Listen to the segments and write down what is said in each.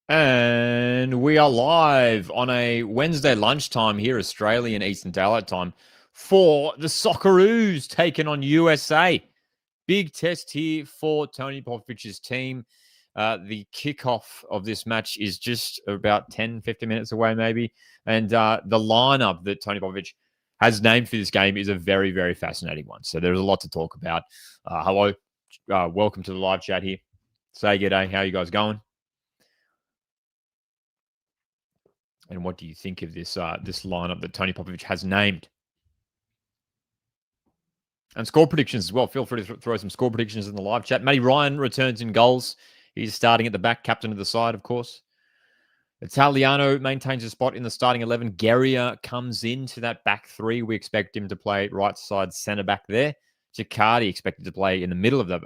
And we are live on a Wednesday lunchtime here, Australian Eastern Daylight Time, for the Socceroos taking on USA. Big test here for Tony Popovic's team. The kickoff of this match is just about 10, 15 minutes away, maybe. And the lineup that Tony Popovic has named for this game is a very, very fascinating one. So there's a lot to talk about. Hello. Welcome to the live chat here. Say g'day. How are you guys going? And what do you think of this this lineup that Tony Popovic has named? And score predictions as well. Feel free to throw some score predictions in the live chat. Matty Ryan returns in goals. He's starting at the back, captain of the side, of course. Italiano maintains a spot in the starting 11. Guerrier comes into that back three. We expect him to play right side centre back there. Gicardi expected to play in the middle of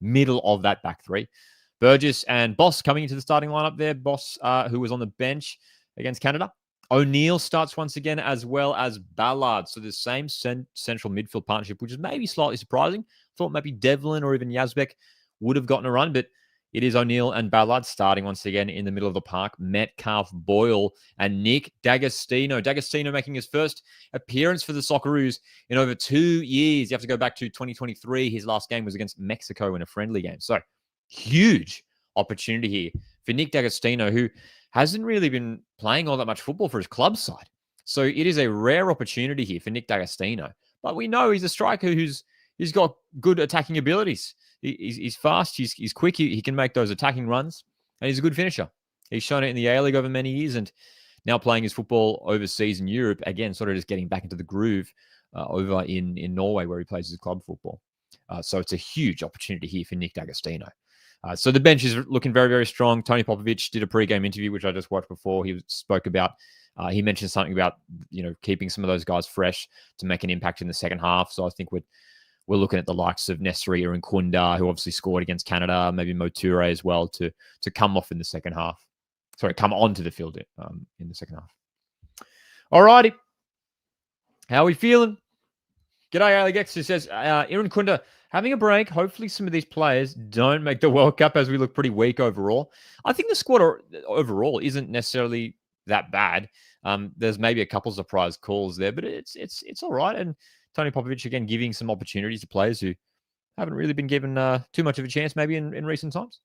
middle of that back three. Burgess and Boss coming into the starting lineup there. Boss, who was on the bench against Canada. O'Neill starts once again, as well as Ballard. So the same central midfield partnership, which is maybe slightly surprising. Thought maybe Devlin or even Yazbek would have gotten a run, but it is O'Neill and Ballard starting once again in the middle of the park. Metcalf, Boyle, and Nick D'Agostino. D'Agostino making his first appearance for the Socceroos in over 2 years. You have to go back to 2023. His last game was against Mexico in a friendly game. So huge opportunity here for Nick D'Agostino, who hasn't really been playing all that much football for his club side. So it is a rare opportunity here for Nick D'Agostino. But we know he's a striker he's got good attacking abilities. He's fast, he's quick, he can make those attacking runs, and he's a good finisher. He's shown it in the A-League over many years, and now playing his football overseas in Europe, again, sort of just getting back into the groove over in Norway where he plays his club football. So it's a huge opportunity here for Nick D'Agostino. So the bench is looking very, very strong. Tony Popovic did a pre-game interview, which I just watched before. He spoke about, he mentioned something about, keeping some of those guys fresh to make an impact in the second half. So I think we're looking at the likes of Nesseria and Kunda, who obviously scored against Canada, maybe Moture as well, to come off in the second half. Sorry, come onto the field in the second half. All righty. How are we feeling? G'day, Alex, who says, Aaron Kunda, having a break. Hopefully some of these players don't make the World Cup as we look pretty weak overall. I think the squad overall isn't necessarily that bad. There's maybe a couple of surprise calls there, but it's all right. And Tony Popovic, again, giving some opportunities to players who haven't really been given too much of a chance maybe in recent times.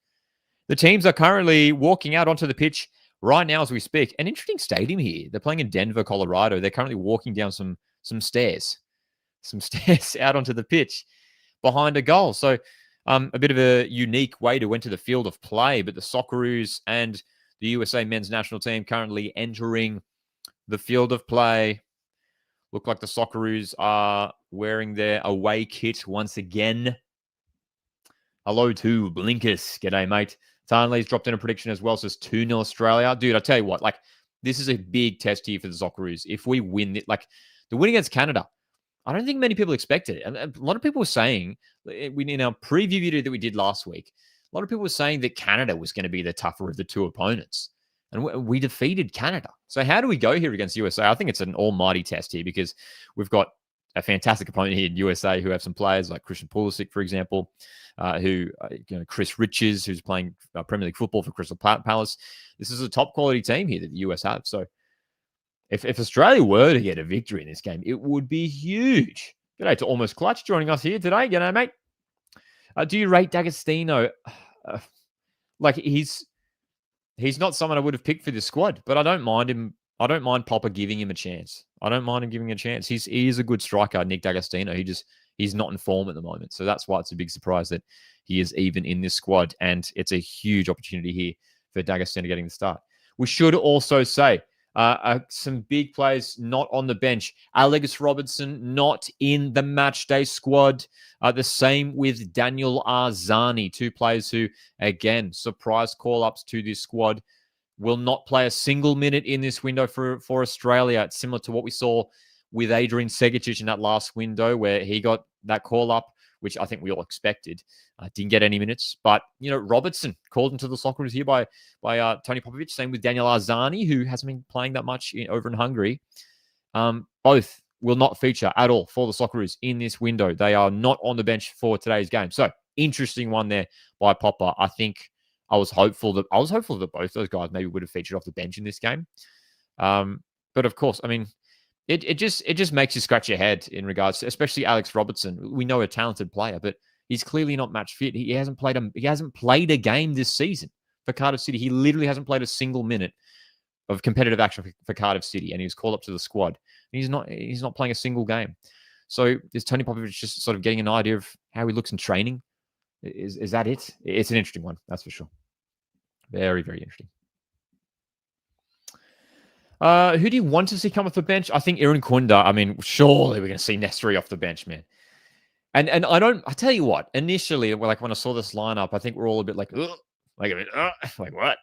The teams are currently walking out onto the pitch right now as we speak. An interesting stadium here. They're playing in Denver, Colorado. They're currently walking down some stairs. Some stairs out onto the pitch behind a goal. So a bit of a unique way to enter the field of play, but the Socceroos and the USA men's national team currently entering the field of play. Look like the Socceroos are wearing their away kit once again. Hello to Blinkus. G'day, mate. Tarnley's dropped in a prediction as well, says 2-0 Australia. Dude, I tell you what, this is a big test here for the Socceroos. If we win it, the win against Canada, I don't think many people expected it. And a lot of people were saying, in our preview video that we did last week, a lot of people were saying that Canada was going to be the tougher of the two opponents. And we defeated Canada. So how do we go here against USA? I think it's an almighty test here because we've got a fantastic opponent here in USA who have some players like Christian Pulisic, for example, Chris Richards, who's playing Premier League football for Crystal Palace. This is a top quality team here that the US have. So if Australia were to get a victory in this game, it would be huge. G'day to Almost Clutch joining us here today. G'day, mate. Do you rate D'Agostino? He's not someone I would have picked for this squad, but I don't mind him. I don't mind Popper giving him a chance. I don't mind him giving him a chance. He is a good striker, Nick D'Agostino. He's not in form at the moment. So that's why it's a big surprise that he is even in this squad. And it's a huge opportunity here for D'Agostino getting the start. We should also say, some big players not on the bench. Alex Robertson not in the match day squad. The same with Daniel Arzani, two players who, again, surprise call-ups to this squad, will not play a single minute in this window for Australia. It's similar to what we saw with Adrian Segicic in that last window where he got that call-up, which I think we all expected. Didn't get any minutes. But, Robertson called into the Socceroos here by Tony Popovic. Same with Daniel Arzani, who hasn't been playing that much over in Hungary. Both will not feature at all for the Socceroos in this window. They are not on the bench for today's game. So, interesting one there by Popper. I think I was hopeful that both those guys maybe would have featured off the bench in this game. But of course, I mean, it just makes you scratch your head in regards to, especially Alex Robertson. We know a talented player, but he's clearly not match fit. He hasn't played a game this season for Cardiff City. He literally hasn't played a single minute of competitive action for Cardiff City, and he was called up to the squad. And he's not playing a single game. So is Tony Popovich just sort of getting an idea of how he looks in training? Is that it? It's an interesting one, that's for sure. Very, very interesting. Who do you want to see come off the bench? I think Aaron Kunda. I mean, surely we're going to see Nestori off the bench, man. And I tell you what, initially, like when I saw this lineup, I think we're all a bit like, ugh, like what?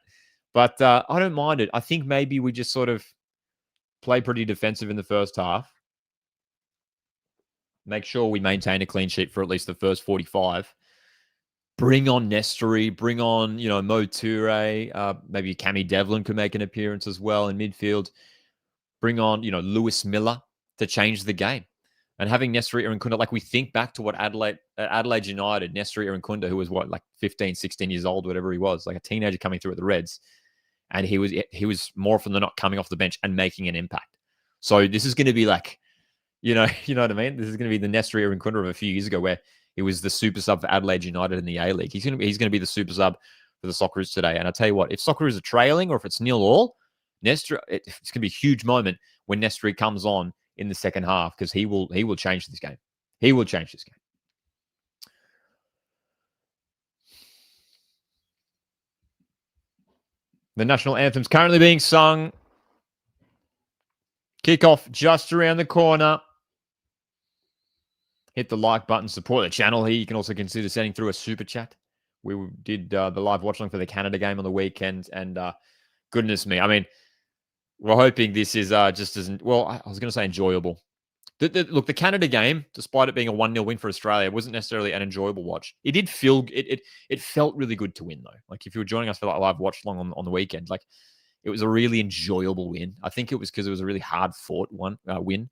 But I don't mind it. I think maybe we just sort of play pretty defensive in the first half. Make sure we maintain a clean sheet for at least the first 45. Bring on Nestori, bring on, Mo Toure, maybe Cammy Devlin could make an appearance as well in midfield. Bring on, Lewis Miller to change the game. And having Nestori Irankunda, like we think back to what Adelaide United, Nestori Irankunda, who was like 15, 16 years old, whatever he was, like a teenager coming through at the Reds. And he was more often than not coming off the bench and making an impact. So this is going to be like, you know what I mean? This is going to be the Nestori Irankunda of a few years ago where he was the super sub for Adelaide United in the A-League. He's going to be the super sub for the Socceroos today. And I tell you what, if Socceroos are trailing or if it's 0-0, Nestori, it's going to be a huge moment when Nestori comes on in the second half because he will change this game. He will change this game. The national anthem's currently being sung. Kickoff just around the corner. Hit the like button, support the channel here. You can also consider sending through a super chat. We did the live watchalong for the Canada game on the weekend, and goodness me, I mean, we're hoping this is just as well. I was going to say enjoyable. Look, the Canada game, despite it being a 1-0 win for Australia, wasn't necessarily an enjoyable watch. It did feel it felt really good to win though. Like if you were joining us for that live watchalong on the weekend, like it was a really enjoyable win. I think it was because it was a really hard fought win.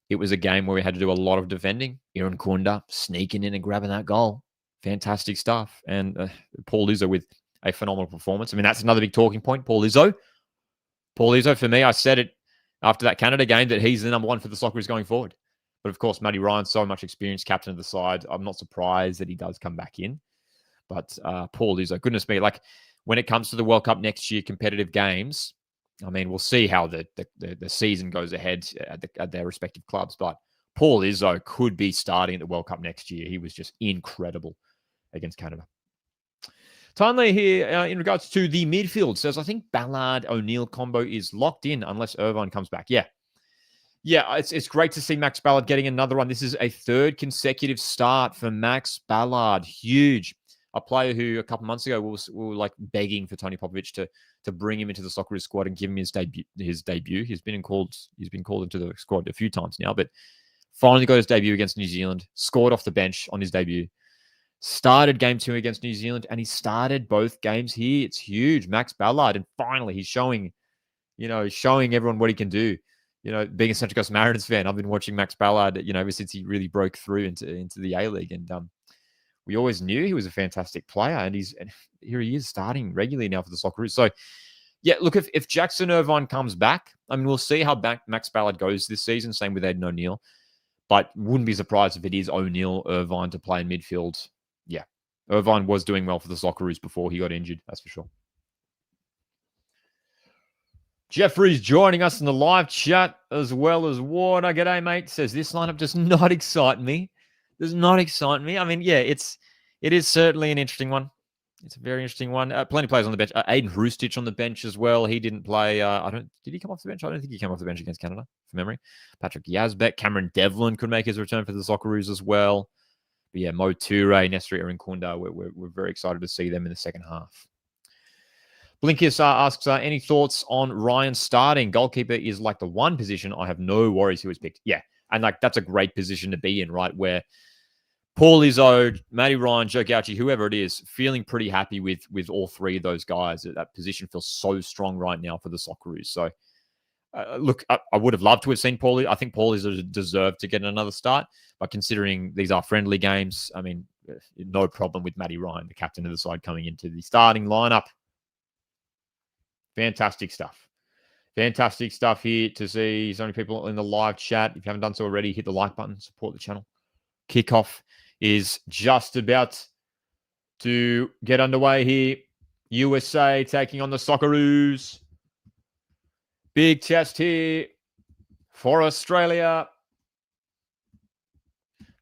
It was a game where we had to do a lot of defending. Aaron Kunda sneaking in and grabbing that goal. Fantastic stuff. And Paul Izzo with a phenomenal performance. I mean, that's another big talking point. Paul Izzo, for me, I said it after that Canada game that he's the number one for the Socceroos going forward. But of course, Matty Ryan, so much experience, captain of the side. I'm not surprised that he does come back in. But Paul Izzo, goodness me, like when it comes to the World Cup next year, competitive games, I mean, we'll see how the season goes ahead at their respective clubs. But Paul Izzo could be starting at the World Cup next year. He was just incredible against Canada. Tanley here, in regards to the midfield, says, I think Ballard-O'Neill combo is locked in unless Irvine comes back. Yeah, it's great to see Max Ballard getting another one. This is a third consecutive start for Max Ballard. Huge. A player who a couple months ago we were like begging for Tony Popovich to bring him into the Socceroos squad and give him his debut. He's been called into the squad a few times now, but finally got his debut against New Zealand, scored off the bench on his debut, started game 2 against New Zealand, and he started both games here. It's huge. Max Ballard, and finally he's showing everyone what he can do. Being a Central Coast Mariners fan, I've been watching Max Ballard, ever since he really broke through into the A-League, and we always knew he was a fantastic player, and here he is starting regularly now for the Socceroos. So, yeah, look, if Jackson Irvine comes back, I mean, we'll see how Max Ballard goes this season. Same with Aiden O'Neill, but wouldn't be surprised if it is O'Neill, Irvine to play in midfield. Yeah, Irvine was doing well for the Socceroos before he got injured. That's for sure. Jeffrey's joining us in the live chat as well as Warner. G'day, mate. Says this lineup does not excite me. Does not excite me. I mean, yeah, it is certainly an interesting one. It's a very interesting one. Plenty of players on the bench. Aiden Hrustic on the bench as well. He didn't play. Did he come off the bench? I don't think he came off the bench against Canada, from memory. Patrick Yazbek, Cameron Devlin could make his return for the Socceroos as well. But yeah, Mo Toure, Nestori Irankunda. We're very excited to see them in the second half. Blinkius asks, any thoughts on Ryan starting? Goalkeeper is like the one position I have no worries who is picked. Yeah, and like that's a great position to be in, right? Where Paul Izzo, Matty Ryan, Joe Gauci, whoever it is, feeling pretty happy with all three of those guys. That position feels so strong right now for the Socceroos. So, look, I would have loved to have seen Paul. I think Paul Izzo deserved to get another start. But considering these are friendly games, I mean, no problem with Matty Ryan, the captain of the side, coming into the starting lineup. Fantastic stuff. Fantastic stuff here to see so many people in the live chat. If you haven't done so already, hit the like button, support the channel. Kickoff is just about to get underway here. USA taking on the Socceroos. Big test here for Australia.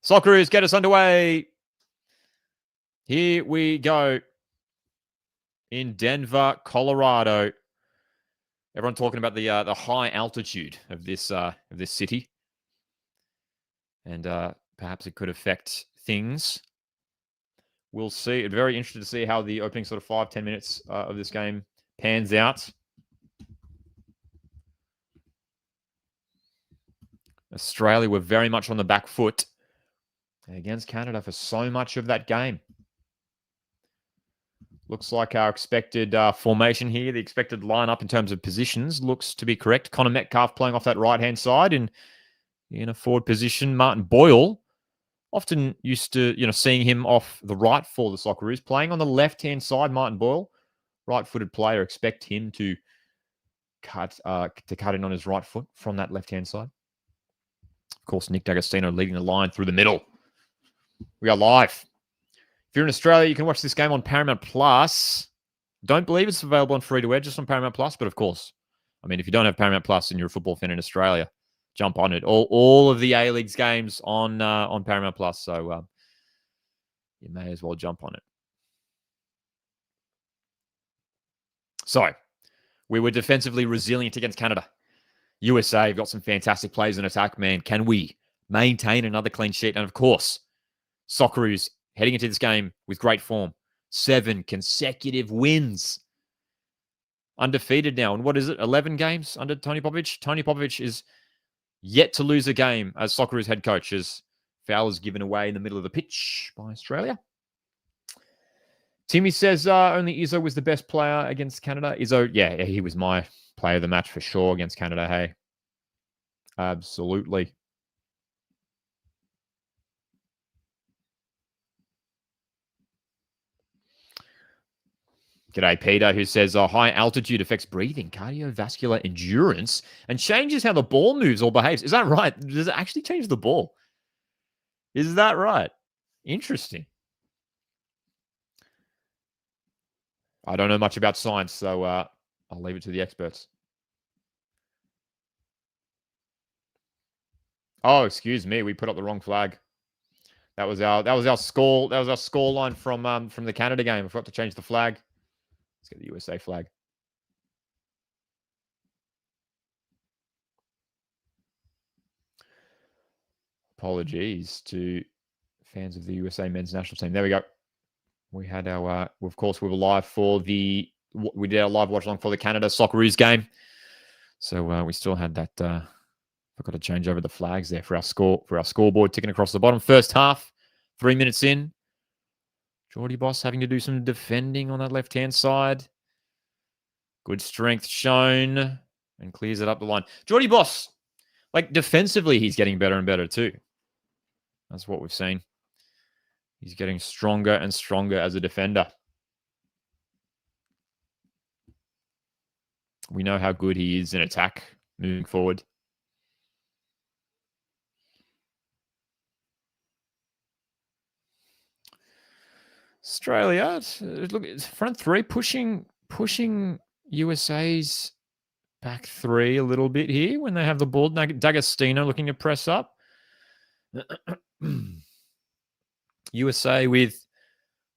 Socceroos, get us underway. Here we go. In Denver, Colorado. Everyone talking about the high altitude of this city, and perhaps it could affect things. We'll see. It's very interesting to see how the opening sort of 5-10 minutes of this game pans out. Australia were very much on the back foot against Canada for so much of that game. Looks like our expected formation here, the expected lineup in terms of positions, looks to be correct. Connor Metcalf playing off that right-hand side in a forward position. Martin Boyle, often used to, seeing him off the right for the Socceroos. Playing on the left-hand side, Martin Boyle, right-footed player. Expect him to cut in on his right foot from that left-hand side. Of course, Nick D'Agostino leading the line through the middle. We are live. If you're in Australia, you can watch this game on Paramount Plus. Don't believe it's available on free-to-air, just on Paramount Plus. But of course, I mean, if you don't have Paramount Plus and you're a football fan in Australia, jump on it. All of the A-League's games on Paramount Plus. So you may as well jump on it. So we were defensively resilient against Canada. USA have got some fantastic plays in attack, man. Can we maintain another clean sheet? And of course, Socceroos heading into this game with great form. 7 consecutive wins. Undefeated now. And what is it? 11 games under Tony Popovic? Tony Popovic is yet to lose a game as Socceroos head coach, as foul is given away in the middle of the pitch by Australia. Timmy says only Izzo was the best player against Canada. Izzo, yeah, he was my player of the match for sure against Canada. Hey, absolutely. G'day, Peter, who says high altitude affects breathing, cardiovascular endurance, and changes how the ball moves or behaves. Is that right? Does it actually change the ball? Is that right? Interesting. I don't know much about science, so I'll leave it to the experts. Oh, excuse me, we put up the wrong flag. That was our score. That was our score line from the Canada game. I forgot to change the flag. Let's get the USA flag. Apologies to fans of the USA men's national team. There we go. We had our, of course, we were live for we did our live watch along for the Canada Socceroos game. So we still had that. I've got to change over the flags there for our scoreboard ticking across the bottom. First half, 3 minutes in. Geordie Boss having to do some defending on that left-hand side. Good strength shown and clears it up the line. Geordie Boss, like defensively, he's getting better and better too. That's what we've seen. He's getting stronger and stronger as a defender. We know how good he is in attack moving forward. Australia, look, front three pushing USA's back three a little bit here when they have the ball. D'Agostino looking to press up. USA with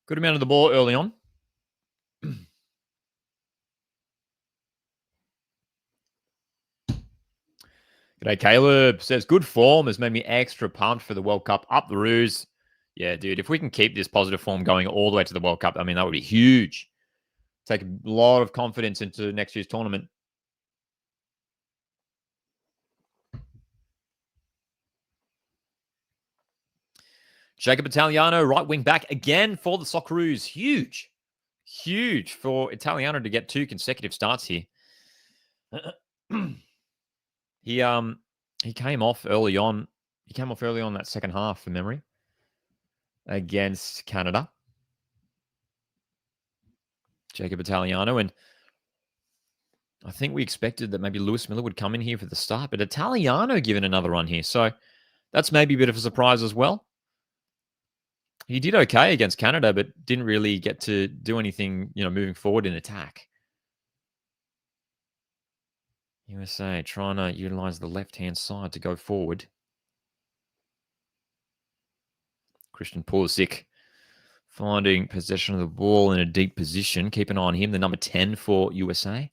good amount of the ball early on. G'day, Caleb. Says, good form has made me extra pumped for the World Cup. Up the Roos. Yeah, dude, if we can keep this positive form going all the way to the World Cup, I mean, that would be huge. Take a lot of confidence into next year's tournament. Jacob Italiano, right wing back again for the Socceroos. Huge. Huge for Italiano to get 2 consecutive starts here. He came off early on. He came off early on that second half from memory. against Canada. Jacob Italiano. And I think we expected that maybe Lewis Miller would come in here for the start, but Italiano given another run here. So that's maybe a bit of a surprise as well. He did okay against Canada, but didn't really get to do anything, moving forward in attack. USA trying to utilize the left-hand side to go forward. Christian Pulisic finding possession of the ball in a deep position. Keep an eye on him, the number 10 for USA.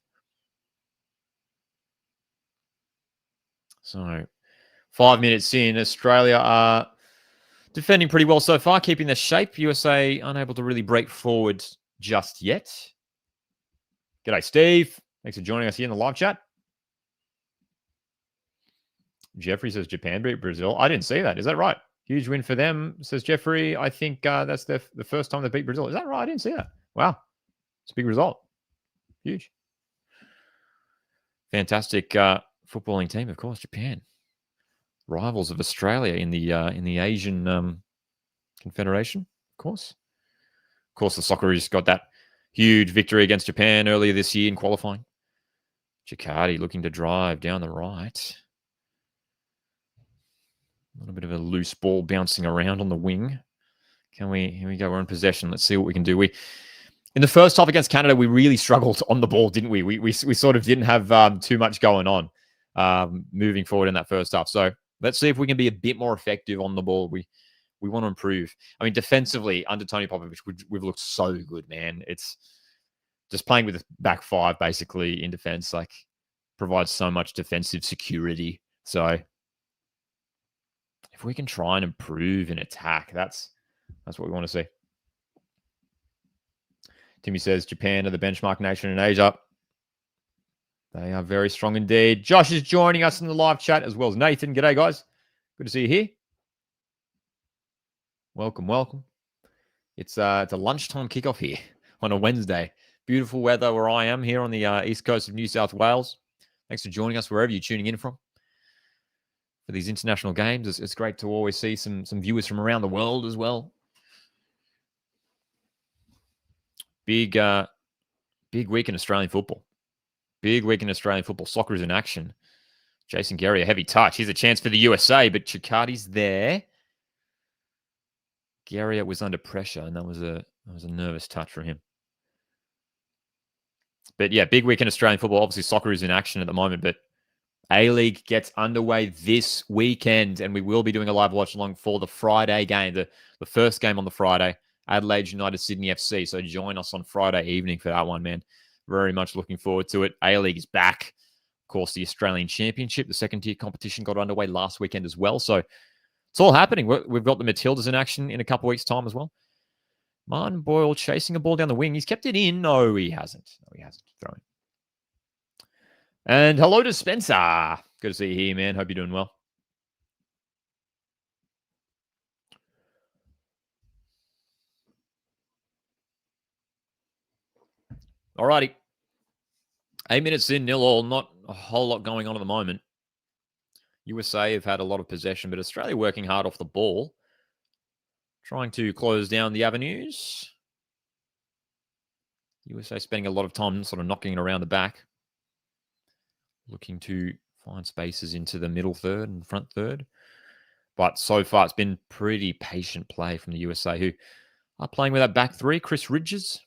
So 5 minutes in, Australia are defending pretty well so far, keeping their shape. USA unable to really break forward just yet. G'day, Steve. Thanks for joining us here in the live chat. Jeffrey says Japan beat Brazil. I didn't see that. Is that right? Huge win for them, says Jeffrey. I think that's the first time they beat Brazil. Is that right? I didn't see that. Wow. It's a big result. Huge. Fantastic footballing team, of course, Japan. Rivals of Australia in the Asian Confederation, of course. Of course, the Socceroos got that huge victory against Japan earlier this year in qualifying. Gicardi looking to drive down the right. A little bit of a loose ball bouncing around on the wing. Here we go. We're in possession. Let's see what we can do. In the first half against Canada, we really struggled on the ball, didn't we? We sort of didn't have too much going on moving forward in that first half. So let's see if we can be a bit more effective on the ball. We want to improve. I mean, defensively, under Tony Popovich, we've looked so good, man. It's just playing with the back five, basically, in defense, provides so much defensive security. So if we can try and improve in attack, that's what we want to see. Timmy says Japan are the benchmark nation in Asia. They are very strong indeed. Josh is joining us in the live chat as well as Nathan. G'day, guys. Good to see you here. Welcome, welcome. It's a lunchtime kickoff here on a Wednesday. Beautiful weather where I am here on the east coast of New South Wales. Thanks for joining us wherever you're tuning in from. For these international games, it's great to always see some viewers from around the world as well. Big week in Australian football. Big week in Australian football. Soccer is in action. Jason Gary, a heavy touch. Here's a chance for the USA, but Chicardi's there. Gary was under pressure, and that was a nervous touch for him. But yeah, big week in Australian football. Obviously, soccer is in action at the moment, but A-League gets underway this weekend, and we will be doing a live watch along for the Friday game, the first game on the Friday, Adelaide United Sydney FC. So join us on Friday evening for that one, man. Very much looking forward to it. A-League is back. Of course, the Australian Championship, the second-tier competition, got underway last weekend as well. So it's all happening. We've got the Matildas in action in a couple of weeks' time as well. Martin Boyle chasing a ball down the wing. He's kept it in. No, he hasn't. Throwing. And hello to Spencer. Good to see you here, man. Hope you're doing well. Alrighty. 8 minutes in, 0-0. Not a whole lot going on at the moment. USA have had a lot of possession, but Australia working hard off the ball. Trying to close down the avenues. USA spending a lot of time sort of knocking it around the back. Looking to find spaces into the middle third and front third. But so far, it's been pretty patient play from the USA, who are playing with that back three. Chris Ridges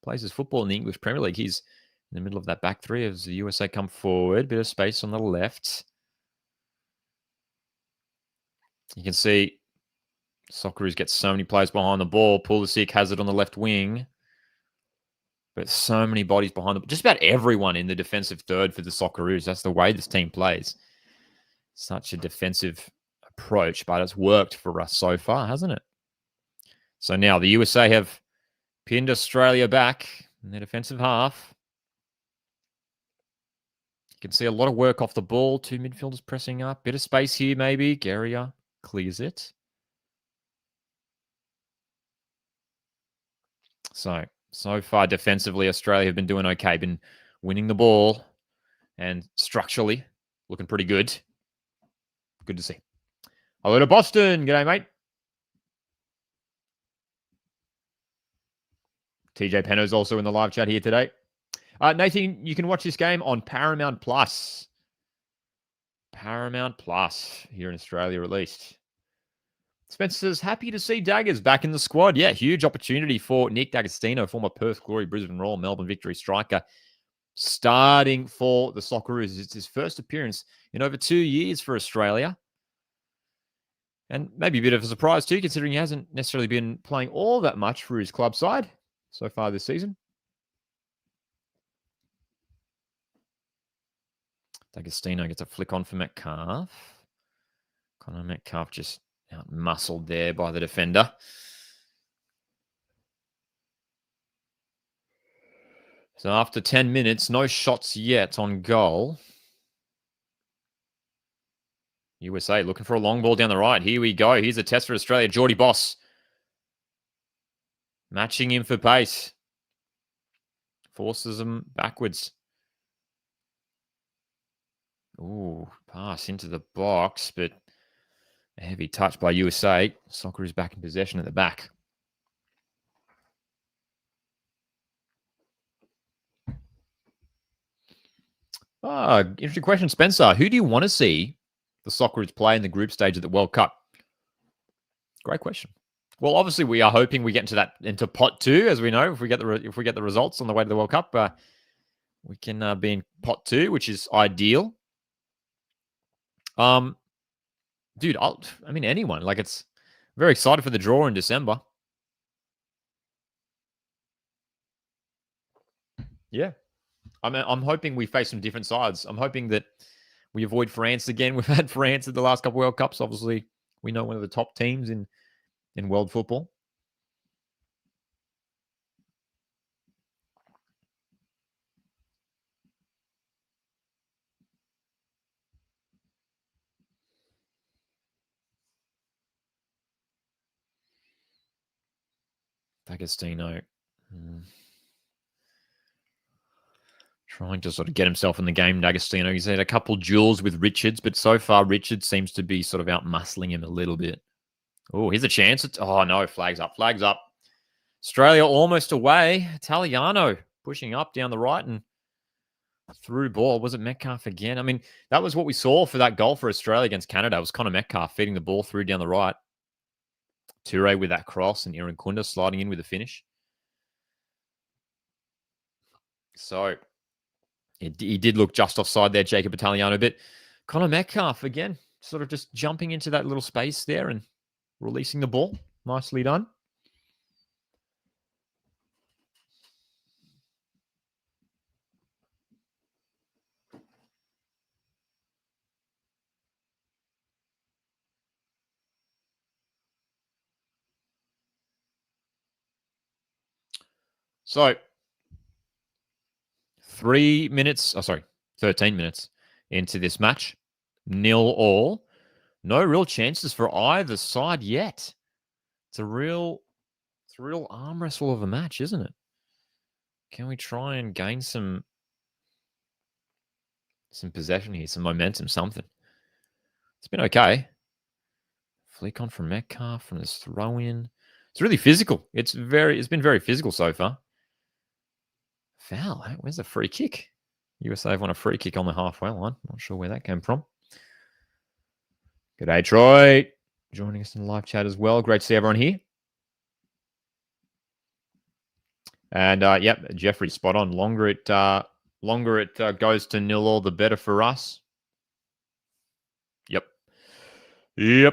plays his football in the English Premier League. He's in the middle of that back three as the USA come forward. Bit of space on the left. You can see Socceroos get so many players behind the ball. Pulisic has it on the left wing. But so many bodies behind them. Just about everyone in the defensive third for the Socceroos. That's the way this team plays. Such a defensive approach, but it's worked for us so far, hasn't it? So now the USA have pinned Australia back in their defensive half. You can see a lot of work off the ball. Two midfielders pressing up. Bit of space here, maybe. Guerrier clears it. So far defensively, Australia have been doing okay. Been winning the ball and structurally looking pretty good. Good to see. Hello to Boston. G'day, mate. TJ Penno's also in the live chat here today. Nathan, you can watch this game on Paramount Plus. Paramount Plus here in Australia, at least. Spencer's happy to see Daggers back in the squad. Yeah, huge opportunity for Nick D'Agostino, former Perth Glory, Brisbane Roar, Melbourne Victory striker, starting for the Socceroos. It's his first appearance in over 2 years for Australia. And maybe a bit of a surprise too, considering he hasn't necessarily been playing all that much for his club side so far this season. D'Agostino gets a flick on for Metcalf. Connor Metcalf just out muscled there by the defender. So after 10 minutes, no shots yet on goal. USA looking for a long ball down the right. Here we go. Here's a test for Australia. Geordie Boss matching him for pace. Forces him backwards. Ooh, pass into the box, but a heavy touch by USA. Socceroos back in possession at the back. Interesting question, Spencer. Who do you want to see the Socceroos play in the group stage of the World Cup? Great question. Well, obviously, we are hoping we get into pot 2, as we know. If we get the results on the way to the World Cup, we can be in pot 2, which is ideal. Dude, anyone. Like, it's very excited for the draw in December. Yeah. I'm hoping we face some different sides. I'm hoping that we avoid France again. We've had France at the last couple World Cups. Obviously, we know one of the top teams in world football. D'Agostino. Trying to sort of get himself in the game, D'Agostino. He's had a couple duels with Richards, but so far Richards seems to be sort of out-muscling him a little bit. Oh, here's a chance. Oh, no, flags up. Australia almost away. Italiano pushing up down the right and through ball. Was it Metcalf again? I mean, that was what we saw for that goal for Australia against Canada. It was Connor Metcalf feeding the ball through down the right. Toure with that cross and Aaron Kunda sliding in with the finish. So he did look just offside there, Jacob Italiano. But Connor Metcalf, again, sort of just jumping into that little space there and releasing the ball. Nicely done. So, 13 minutes into this match. 0-0. No real chances for either side yet. It's a real arm wrestle of a match, isn't it? Can we try and gain some possession here, some momentum, something? It's been okay. Flick on from Metcalf from this throw in. It's really physical. It's been very physical so far. Foul. Where's the free kick? USA have won a free kick on the halfway line. Not sure where that came from. G'day, Troy. Joining us in the live chat as well. Great to see everyone here. And yep, Jeffrey, spot on. Longer it goes to 0-0, the better for us. Yep. We've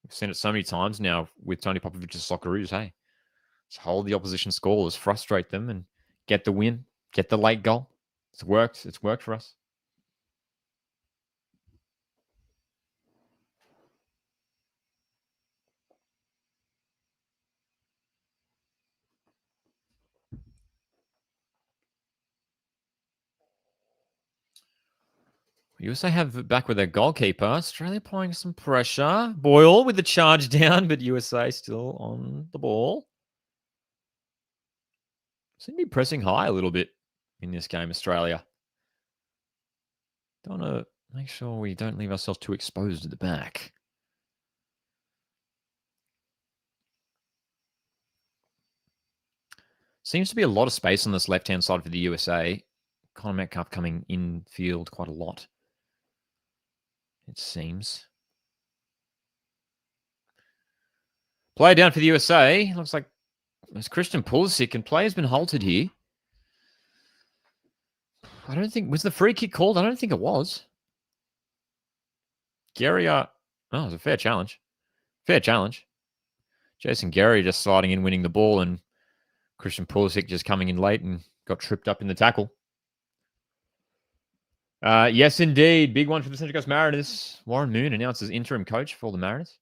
seen it so many times now with Tony Popovich's Socceroos. Hey, just hold the opposition scoreless, frustrate them, and get the win, get the late goal. It's worked. It's worked for us. USA have back with their goalkeeper. Australia applying some pressure. Boyle with the charge down, but USA still on the ball. Seem to be pressing high a little bit in this game, Australia. Don't want to make sure we don't leave ourselves too exposed at the back. Seems to be a lot of space on this left-hand side for the USA. Conor Metcalf coming in field quite a lot, it seems. Player down for the USA. Looks like it's Christian Pulisic, and player's been halted here. I don't think... Was the free kick called? I don't think it was. Gary... Oh, it was a fair challenge. Fair challenge. Jason Gary just sliding in, winning the ball, and Christian Pulisic just coming in late and got tripped up in the tackle. Yes, indeed. Big one for the Central Coast Mariners. Warren Moon announced as interim coach for the Mariners.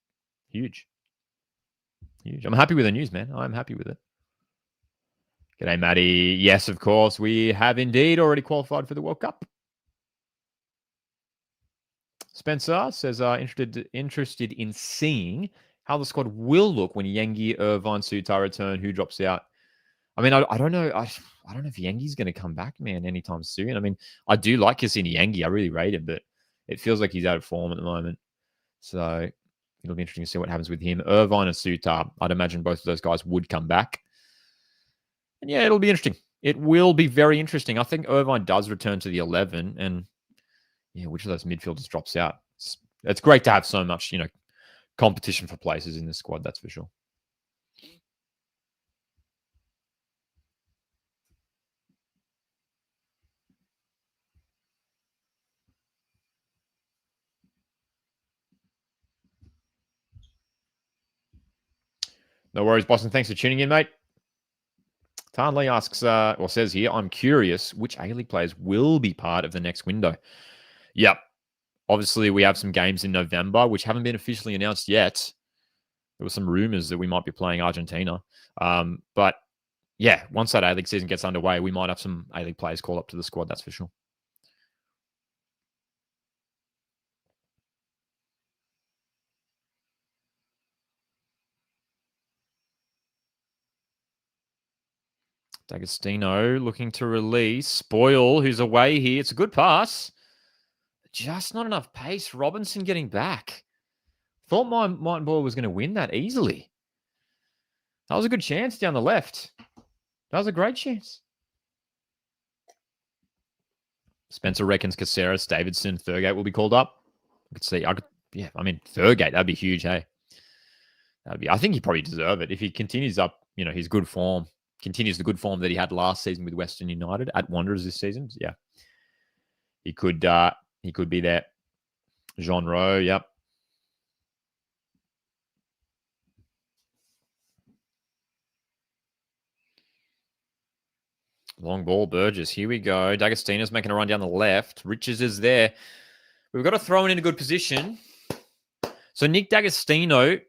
Huge. Huge. I'm happy with the news, man. I'm happy with it. G'day, Matty. Yes, of course. We have indeed already qualified for the World Cup. Spencer says, interested in seeing how the squad will look when Yengi, Irvine, Sutar return. Who drops out? I mean, I don't know. I don't know if Yengi's going to come back, man, anytime soon. I mean, I do like Cassini Yengi. I really rate him, but it feels like he's out of form at the moment. So it'll be interesting to see what happens with him. Irvine and Sutar, I'd imagine both of those guys would come back. And yeah, it'll be interesting. It will be very interesting. I think Irvine does return to the 11, and yeah, which of those midfielders drops out? It's great to have so much, competition for places in the squad, that's for sure. No worries, Boston. Thanks for tuning in, mate. Tarnley asks, or says here, I'm curious which A-League players will be part of the next window. Yep. Obviously, we have some games in November, which haven't been officially announced yet. There were some rumors that we might be playing Argentina. But yeah, once that A-League season gets underway, we might have some A-League players called up to the squad, that's for sure. D'Agostino looking to release. Spoil, who's away here. It's a good pass. Just not enough pace. Robinson getting back. Thought Martin Boyle was going to win that easily. That was a good chance down the left. That was a great chance. Spencer reckons Caceres, Davidson, Thurgate will be called up. I could see. Thurgate, that'd be huge, hey? I think he'd probably deserve it. If he continues up, his good form, continues the good form that he had last season with Western United at Wanderers this season, yeah. He could be there. Jean Rowe, yep. Long ball, Burgess. Here we go. D'Agostino's making a run down the left. Richards is there. We've got to throw in a good position. So Nick D'Agostino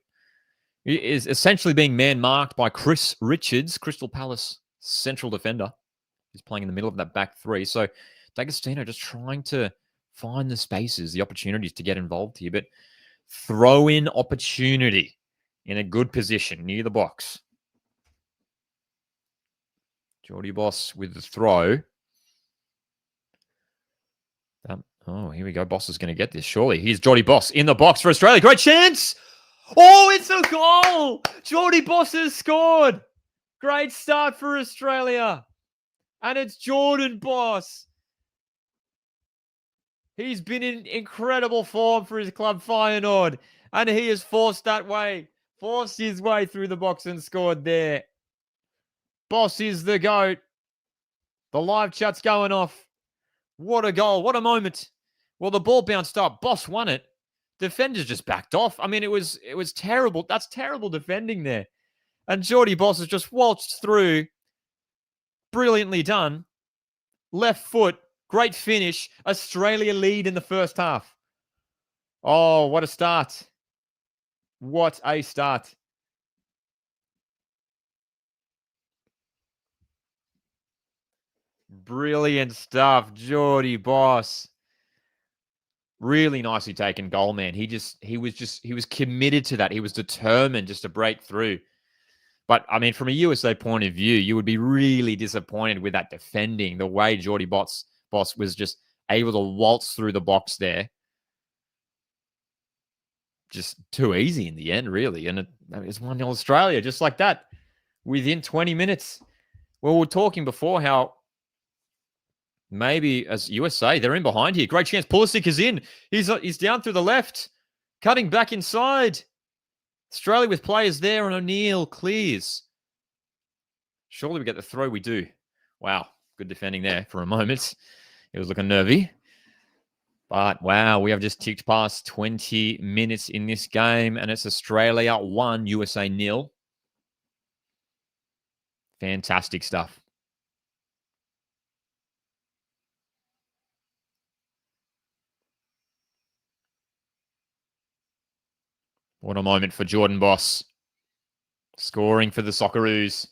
is essentially being man-marked by Chris Richards, Crystal Palace central defender. He's playing in the middle of that back three. So D'Agostino just trying to find the spaces, the opportunities to get involved here. But throw in opportunity in a good position near the box. Geordie Boss with the throw. Here we go. Boss is going to get this, surely. Here's Geordie Boss in the box for Australia. Great chance. Oh, it's a goal. Geordie Boss has scored. Great start for Australia. And it's Jordan Boss. He's been in incredible form for his club, Feyenoord. And he has forced his way through the box and scored there. Boss is the GOAT. The live chat's going off. What a goal. What a moment. Well, the ball bounced up. Boss won it. Defenders just backed off. I mean, it was terrible. That's terrible defending there. And Geordie Boss has just waltzed through. Brilliantly done. Left foot. Great finish. Australia lead in the first half. Oh, what a start. What a start. Brilliant stuff, Geordie Boss. Really nicely taken goal, man. He was committed to that. He was determined just to break through. But I mean, from a USA point of view, you would be really disappointed with that defending. The way Geordie Boss was just able to waltz through the box there. Just too easy in the end, really. And it's 1-0 Australia, just like that. Within 20 minutes. Well, we were talking before how maybe as USA, they're in behind here. Great chance. Pulisic is in. He's down through the left, cutting back inside. Australia with players there, and O'Neill clears. Surely we get the throw. We do. Wow. Good defending there for a moment. It was looking nervy. But wow, we have just ticked past 20 minutes in this game, and it's Australia 1, USA 0. Fantastic stuff. What a moment for Jordan Boss. Scoring for the Socceroos.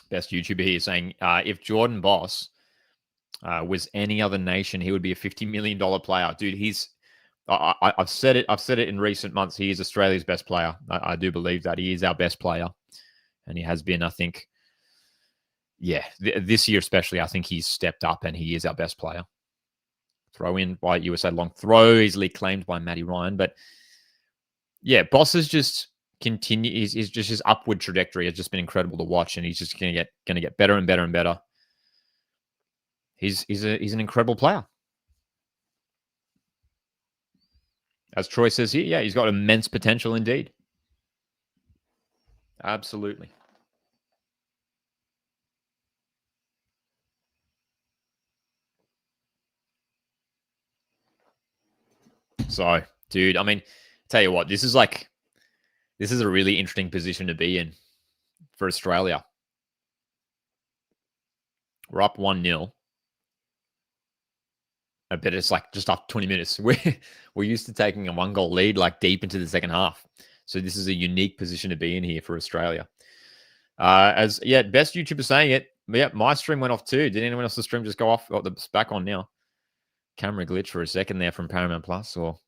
Best YouTuber here saying, if Jordan Boss was any other nation, he would be a $50 million player. Dude, I've said it in recent months. He is Australia's best player. I do believe that. He is our best player. And he has been, I think, this year especially, I think he's stepped up and he is our best player. Throw in by USA, long throw, easily claimed by Matty Ryan. But yeah, Boss is just continue. He's just his upward trajectory has just been incredible to watch, and he's just going to get better and better and better. He's an incredible player. As Troy says here, yeah, he's got immense potential indeed. Absolutely. So, dude, I mean, tell you what, this is a really interesting position to be in for Australia. We're up 1-0. I bet it's like just after 20 minutes. We're used to taking a 1-goal lead like deep into the second half. So this is a unique position to be in here for Australia. Best YouTuber saying it. Yeah, my stream went off too. Did anyone else's stream just go off? Oh, it's back on now. Camera glitch for a second there from Paramount Plus, or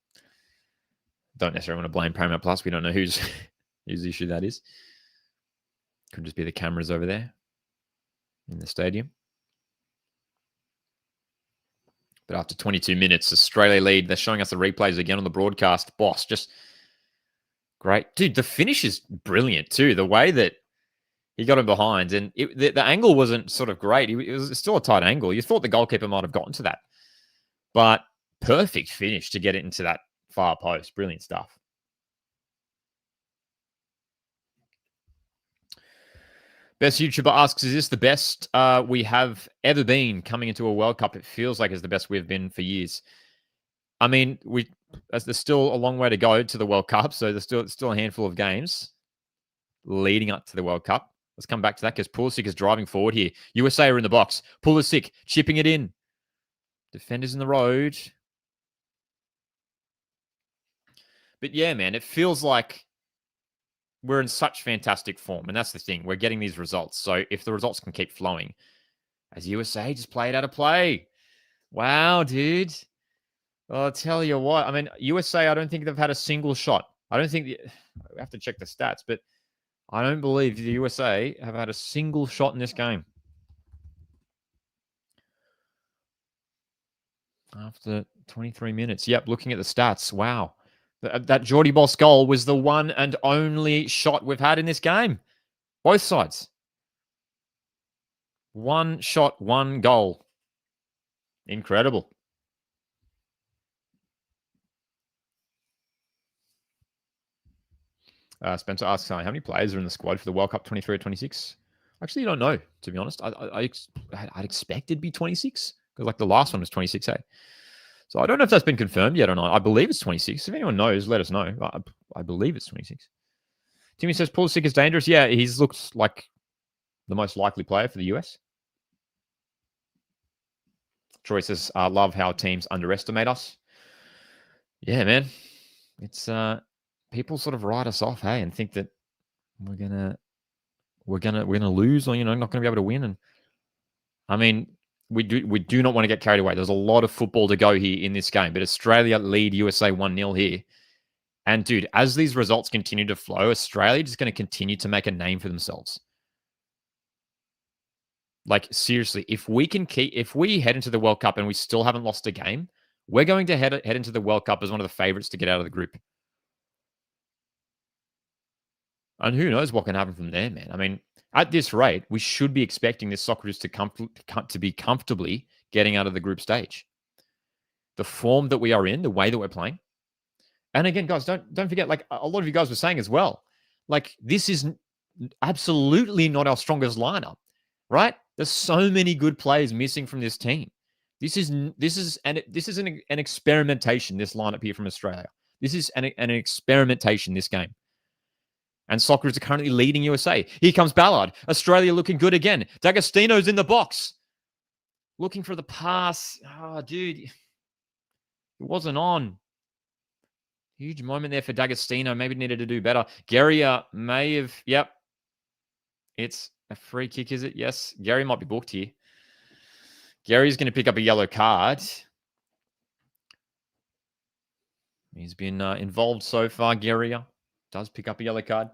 don't necessarily want to blame Paramount Plus. We don't know whose issue that is. Could just be the cameras over there in the stadium. But after 22 minutes, Australia lead. They're showing us the replays again on the broadcast. Boss, just great. Dude, the finish is brilliant too. The way that he got him behind, and the angle wasn't sort of great. It was still a tight angle. You thought the goalkeeper might have gotten to that. But perfect finish to get it into that far post. Brilliant stuff. Best YouTuber asks, is this the best we have ever been coming into a World Cup? It feels like it's the best we've been for years. I mean, there's still a long way to go to the World Cup, so there's still a handful of games leading up to the World Cup. Let's come back to that because Pulisic is driving forward here. USA are in the box. Pulisic chipping it in. Defenders in the road. But yeah, man, it feels like we're in such fantastic form. And that's the thing. We're getting these results. So if the results can keep flowing, as USA just play it out of play. Wow, dude. Well, I'll tell you what. I mean, USA, I don't think they've had a single shot. I don't think we have to check the stats, but I don't believe the USA have had a single shot in this game. After 23 minutes. Yep, looking at the stats. Wow. That Geordie Boss goal was the one and only shot we've had in this game. Both sides. One shot, one goal. Incredible. Spencer asks, how many players are in the squad for the World Cup 23 or 26? Actually, I don't know, to be honest. I'd expect it'd be 26 because like the last one was 26, eh? So I don't know if that's been confirmed yet or not. I believe it's 26. If anyone knows, let us know. I believe it's 26. Timmy says Pulisic is dangerous. Yeah, he's looked like the most likely player for the US. Troy says, love how teams underestimate us. Yeah, man. It's people sort of write us off, hey, and think that we're gonna lose, or not gonna be able to win. And I mean, we do not want to get carried away. There's a lot of football to go here in this game, but Australia lead USA 1-0 here. And dude, as these results continue to flow, Australia is going to continue to make a name for themselves. Like seriously, if we head into the World Cup and we still haven't lost a game, we're going to head into the World Cup as one of the favorites to get out of the group. And who knows what can happen from there, man. I mean, at this rate, we should be expecting this Socceroos to be comfortably getting out of the group stage. The form that we are in, the way that we're playing. And again, guys, don't forget, like a lot of you guys were saying as well, like this is absolutely not our strongest lineup, right? There's so many good players missing from this team. This is an experimentation. This lineup here from Australia. This is an experimentation. This game. And Socceroos are currently leading USA. Here comes Ballard. Australia looking good again. D'Agostino's in the box. Looking for the pass. Oh, dude. It wasn't on. Huge moment there for D'Agostino. Maybe needed to do better. Guerrier may have... Yep. It's a free kick, is it? Yes. Gary might be booked here. Gary's going to pick up a yellow card. He's been involved so far. Guerrier does pick up a yellow card.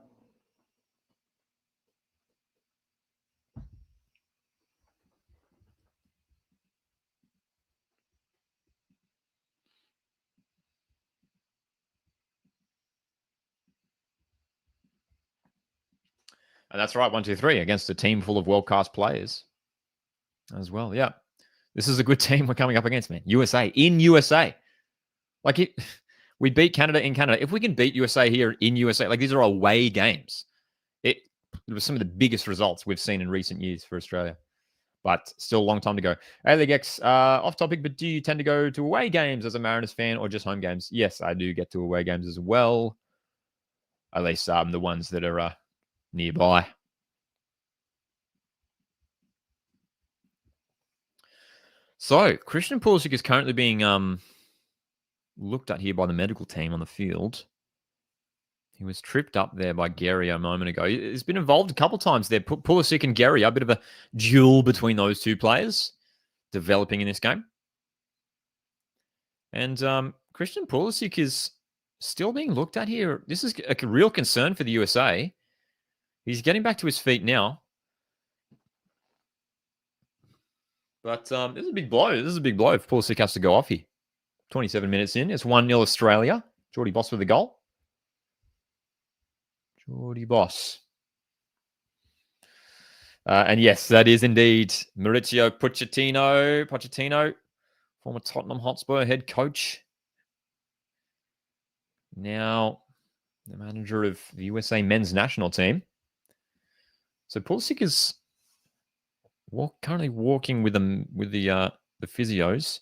And that's right, 1, 2, 3 against a team full of world-class players as well. Yeah. This is a good team we're coming up against, man. USA. In USA. Like, we beat Canada in Canada. If we can beat USA here in USA, like these are away games. It was some of the biggest results we've seen in recent years for Australia. But still a long time to go. A-League X, off topic, but do you tend to go to away games as a Mariners fan or just home games? Yes, I do get to away games as well. At least the ones that are nearby. So, Christian Pulisic is currently being looked at here by the medical team on the field. He was tripped up there by Gary a moment ago. He's been involved a couple times there. Pulisic and Gary, a bit of a duel between those two players developing in this game. And Christian Pulisic is still being looked at here. This is a real concern for the USA. He's getting back to his feet now. But this is a big blow. This is a big blow if Pulisic has to go off here. 27 minutes in. It's 1-0 Australia. Geordie Boss with the goal. Geordie Boss. And yes, that is indeed Mauricio Pochettino, former Tottenham Hotspur head coach. Now the manager of the USA men's national team. So Pulisic is currently walking with the physios.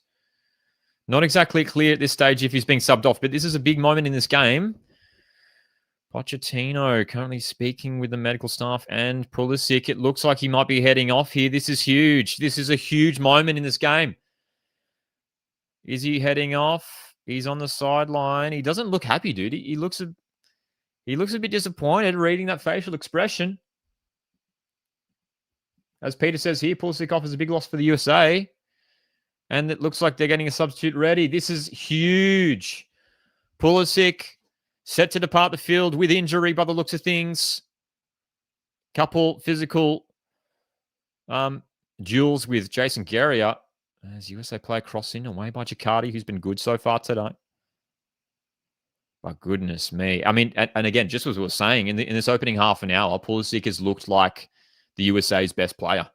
Not exactly clear at this stage if he's being subbed off, but this is a big moment in this game. Pochettino currently speaking with the medical staff and Pulisic. It looks like he might be heading off here. This is huge. This is a huge moment in this game. Is he heading off? He's on the sideline. He doesn't look happy, dude. He looks a bit disappointed reading that facial expression. As Peter says here, Pulisic offers a big loss for the USA. And it looks like they're getting a substitute ready. This is huge. Pulisic set to depart the field with injury by the looks of things. Couple physical duels with Jason Guerrier. As USA player crossed in away by Jakarta, who's been good so far today. My goodness me. I mean, and again, just as we were saying, in this opening half an hour, Pulisic has looked like the USA's best player.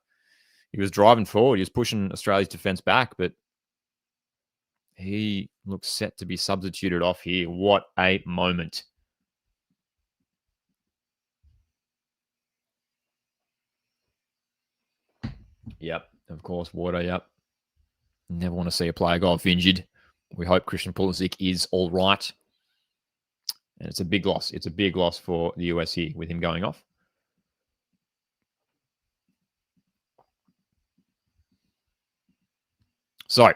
He was driving forward. He was pushing Australia's defense back, but he looks set to be substituted off here. What a moment. Yep, of course, water, yep. Never want to see a player go off injured. We hope Christian Pulisic is all right. And it's a big loss. It's a big loss for the US here with him going off. So,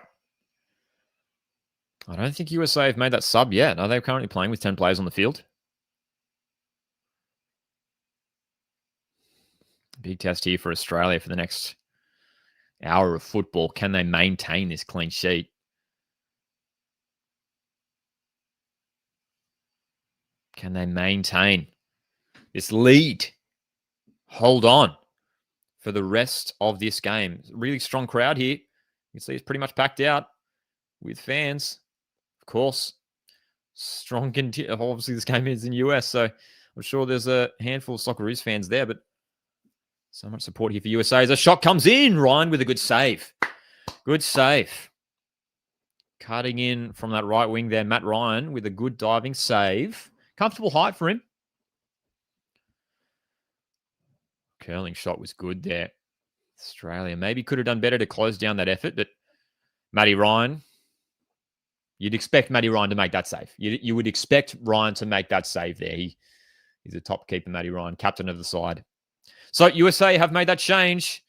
I don't think USA have made that sub yet. Are they currently playing with 10 players on the field? Big test here for Australia for the next hour of football. Can they maintain this clean sheet? Can they maintain this lead? Hold on for the rest of this game. Really strong crowd here. You can see it's pretty much packed out with fans. Of course, strong. Obviously, this game is in US, so I'm sure there's a handful of Socceroos fans there, but so much support here for USA as a shot comes in. Ryan with a good save. Good save. Cutting in from that right wing there, Matt Ryan with a good diving save. Comfortable height for him. Curling shot was good there. Australia maybe could have done better to close down that effort, but Matty Ryan, you'd expect Matty Ryan to make that save. You would expect Ryan to make that save there. He's a top keeper, Matty Ryan, captain of the side. So USA have made that change.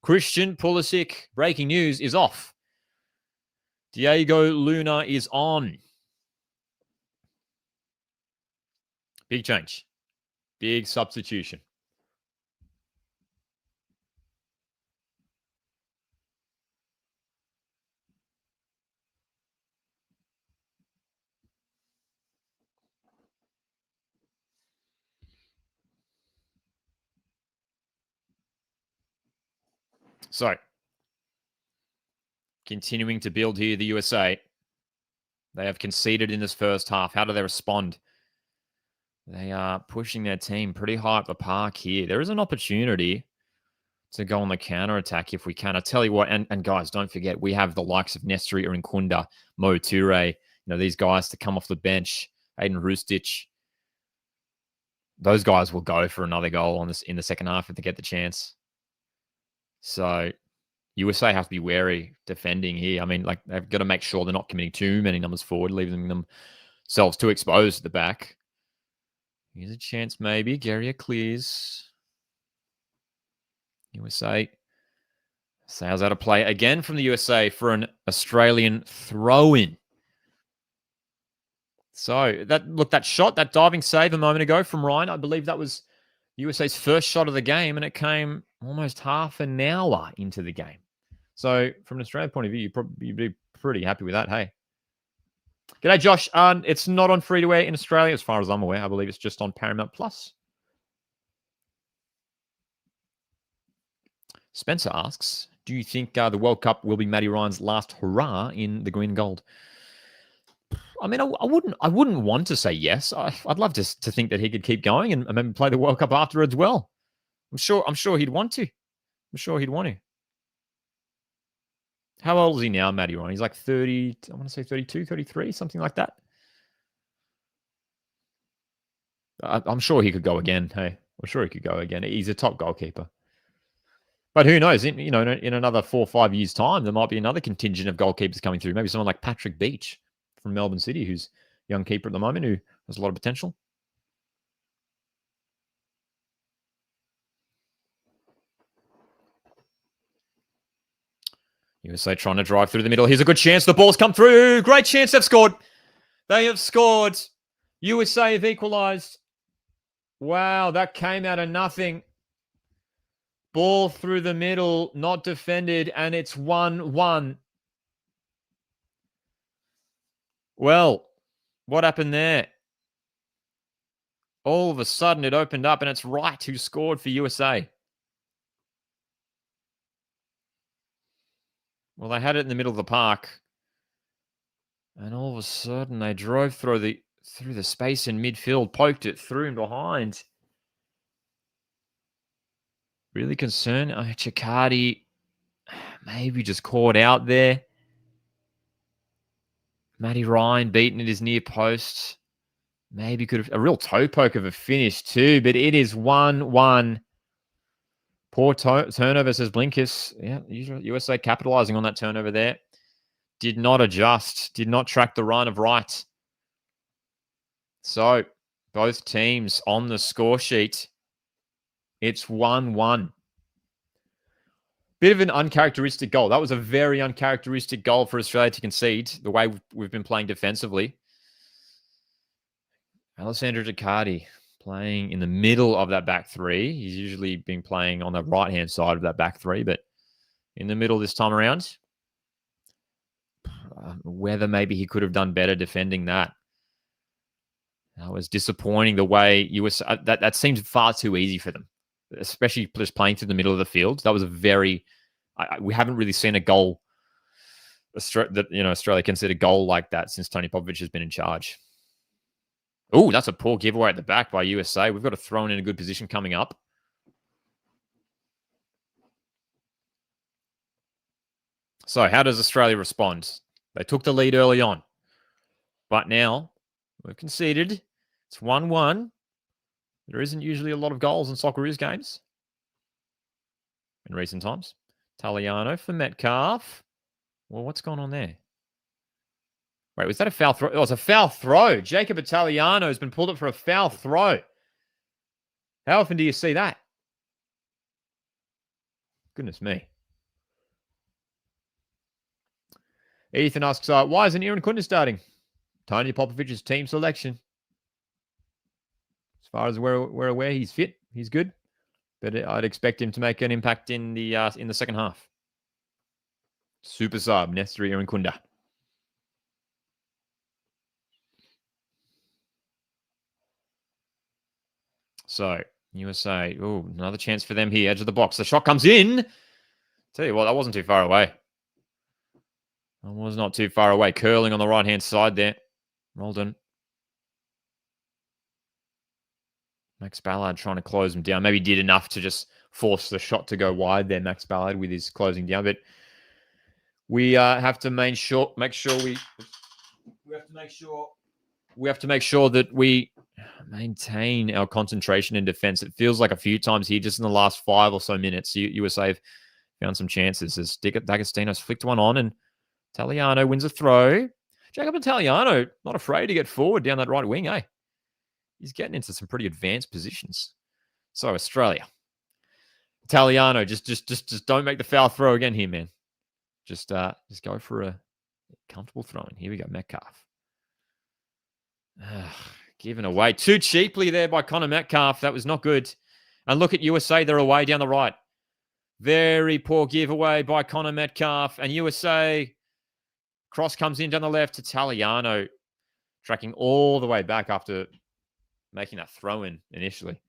Christian Pulisic, breaking news, is off. Diego Luna is on. Big change. Big substitution. So, continuing to build here, the USA. They have conceded in this first half. How do they respond? They are pushing their team pretty high up the park here. There is an opportunity to go on the counter-attack if we can. I tell you what, and guys, don't forget, we have the likes of Nestri Irinkunda, Mo Ture, these guys to come off the bench, Aiden Rustic. Those guys will go for another goal in the second half if they get the chance. So USA have to be wary defending here. I mean, they've got to make sure they're not committing too many numbers forward, leaving themselves too exposed at the back. Here's a chance maybe. Guerrier clears. USA sails out of play again from the USA for an Australian throw-in. So, that shot, that diving save a moment ago from Ryan, I believe that was USA's first shot of the game, and it came almost half an hour into the game. So, from an Australian point of view, you'd be pretty happy with that, hey? G'day, Josh. It's not on free-to-air in Australia, as far as I'm aware. I believe it's just on Paramount Plus. Spencer asks, do you think the World Cup will be Matty Ryan's last hurrah in the green and gold? I mean, I wouldn't want to say yes. I'd love to think that he could keep going and maybe play the World Cup afterwards. Well, I'm sure he'd want to. I'm sure he'd want to. How old is he now, Matty Ryan? He's like 30, I want to say 32, 33, something like that. I'm sure he could go again. Hey, I'm sure he could go again. He's a top goalkeeper. But who knows? In another 4 or 5 years' time, there might be another contingent of goalkeepers coming through. Maybe someone like Patrick Beach from Melbourne City, who's a young keeper at the moment, who has a lot of potential. USA trying to drive through the middle. Here's a good chance. The ball's come through. Great chance. They've scored. They have scored. USA have equalised. Wow, that came out of nothing. Ball through the middle, not defended, and it's 1-1. Well, what happened there? All of a sudden, it opened up, and it's Wright who scored for USA. Well, they had it in the middle of the park, and all of a sudden, they drove through the space in midfield, poked it through and behind. Really concerned. Chicardi maybe just caught out there. Matty Ryan beaten at his near post. Maybe could have a real toe poke of a finish too, but it is 1-1. Poor turnover, says Blinkus. Yeah, USA capitalizing on that turnover there. Did not adjust. Did not track the run of Wright. So, both teams on the score sheet. It's 1-1. Bit of an uncharacteristic goal. That was a very uncharacteristic goal for Australia to concede, the way we've been playing defensively. Alessandro Riccardi playing in the middle of that back three. He's usually been playing on the right-hand side of that back three, but in the middle this time around. Whether maybe he could have done better defending that. That was disappointing the way USA... That seems far too easy for them, especially just playing through the middle of the field. That was a very... we haven't really seen a goal that Australia can set a goal like that since Tony Popovich has been in charge. Oh, that's a poor giveaway at the back by USA. We've got a throw in a good position coming up. So how does Australia respond? They took the lead early on. But now we've conceded. It's 1-1. There isn't usually a lot of goals in Socceroos games in recent times. Italiano for Metcalf. Well, what's going on there? Wait, was that a foul throw? Oh, it's a foul throw. Jacob Italiano has been pulled up for a foul throw. How often do you see that? Goodness me. Ethan asks, why isn't Aaron Kunda starting? Tony Popovich's team selection. As far as we're aware, he's fit. He's good. But I'd expect him to make an impact in the second half. Super sub, Nestor Aaron Kunda. So, USA. Oh, another chance for them here. Edge of the box. The shot comes in. Tell you what, that wasn't too far away. That was not too far away. Curling on the right-hand side there. Roldan. Max Ballard trying to close him down. Maybe did enough to just force the shot to go wide there, Max Ballard, with his closing down. But we have to make sure that we maintain our concentration in defense. It feels like a few times here, just in the last 5 or so minutes, USA have found some chances as D'Agostino's flicked one on and Italiano wins a throw. Jacob Italiano, not afraid to get forward down that right wing, eh? He's getting into some pretty advanced positions. So Australia. Italiano, just don't make the foul throw again here, man. Just go for a comfortable throw in. Here we go, Metcalf. Given away too cheaply there by Connor Metcalf. That was not good. And look at USA, they're away down the right. Very poor giveaway by Connor Metcalf. And USA, cross comes in down the left to Italiano, tracking all the way back after making that throw in initially.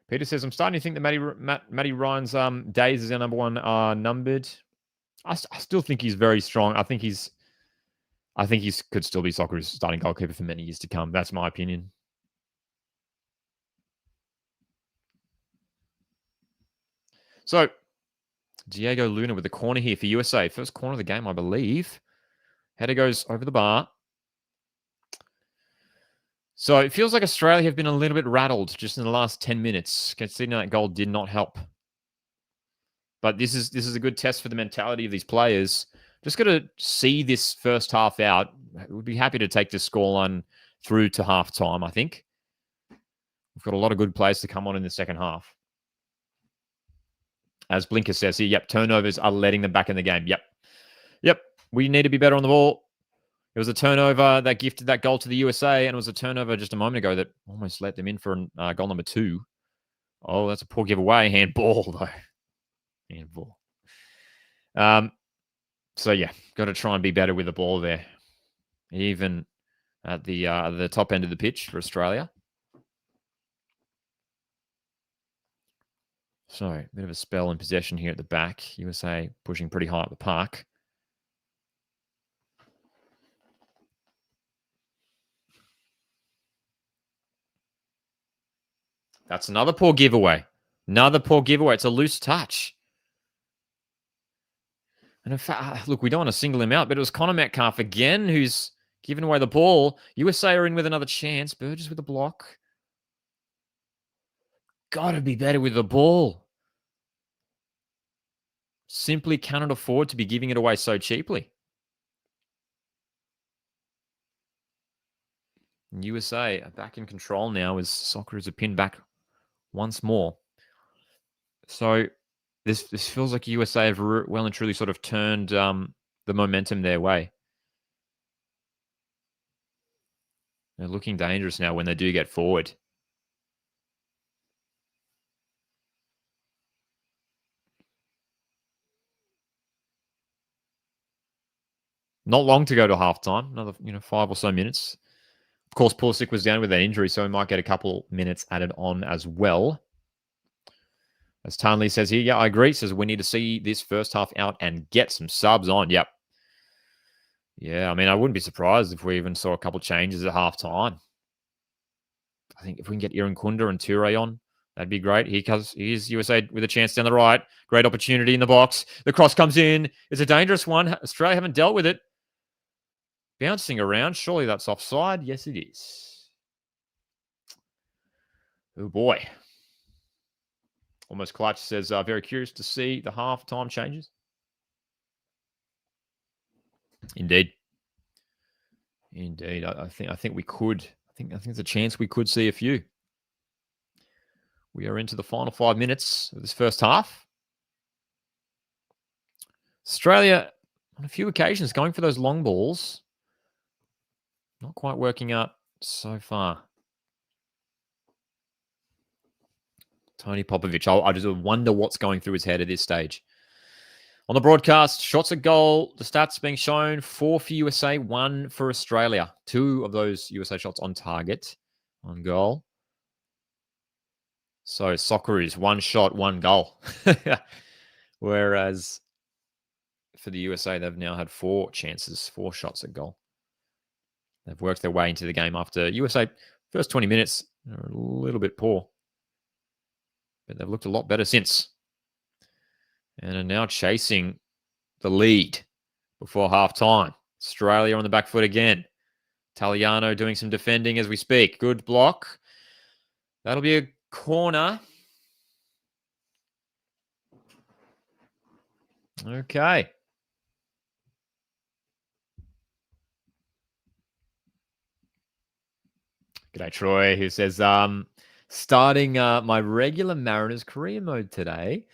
Peter says, I'm starting to think that Matty Ryan's days as our number one are numbered. I still think he's very strong. I think he could still be Socceroos' starting goalkeeper for many years to come. That's my opinion. So, Diego Luna with the corner here for USA. First corner of the game, I believe. Header goes over the bar. So it feels like Australia have been a little bit rattled just in the last 10 minutes. Conceding that goal did not help. But this is a good test for the mentality of these players. Just got to see this first half out. We'd be happy to take this scoreline through to halftime, I think. We've got a lot of good players to come on in the second half. As Blinker says here, yep, turnovers are letting them back in the game. Yep, we need to be better on the ball. It was a turnover that gifted that goal to the USA, and it was a turnover just a moment ago that almost let them in for goal number 2. Oh, that's a poor giveaway. Handball, though. Handball. So, yeah, got to try and be better with the ball there, even at the top end of the pitch for Australia. So, a bit of a spell in possession here at the back. USA pushing pretty high at the park. That's another poor giveaway. Another poor giveaway. It's a loose touch. And in fact, look, we don't want to single him out, but it was Connor Metcalf again who's given away the ball. USA are in with another chance. Burgess with a block. Got to be better with the ball. Simply cannot afford to be giving it away so cheaply. And USA are back in control now as Socceroos are pinned back once more. So this feels like USA have well and truly sort of turned the momentum their way. They're looking dangerous now when they do get forward. Not long to go to halftime. Another 5 or so minutes. Of course, Pulisic was down with that injury, so he might get a couple minutes added on as well. As Tanley says here, yeah, I agree. Says we need to see this first half out and get some subs on. Yep. Yeah, I mean, I wouldn't be surprised if we even saw a couple changes at halftime. I think if we can get Iran Kunda and Toure on, that'd be great. Here's USA with a chance down the right. Great opportunity in the box. The cross comes in. It's a dangerous one. Australia haven't dealt with it. Bouncing around. Surely that's offside. Yes, it is. Oh, boy. Almost Clutch says, very curious to see the halftime changes. Indeed. I think we could. I think there's a chance we could see a few. We are into the final 5 minutes of this first half. Australia, on a few occasions, going for those long balls. Not quite working out so far. Tony Popovich, I just wonder what's going through his head at this stage. On the broadcast, shots at goal, the stats being shown, 4 for USA, 1 for Australia. 2 of those USA shots on target, on goal. So Socceroos, 1 shot, 1 goal. Whereas for the USA, they've now had 4 chances, 4 shots at goal. They've worked their way into the game after USA first 20 minutes are a little bit poor. But they've looked a lot better since. And are now chasing the lead before half-time. Australia on the back foot again. Italiano doing some defending as we speak. Good block. That'll be a corner. Okay. G'day, Troy, who says, starting my regular Mariners career mode today.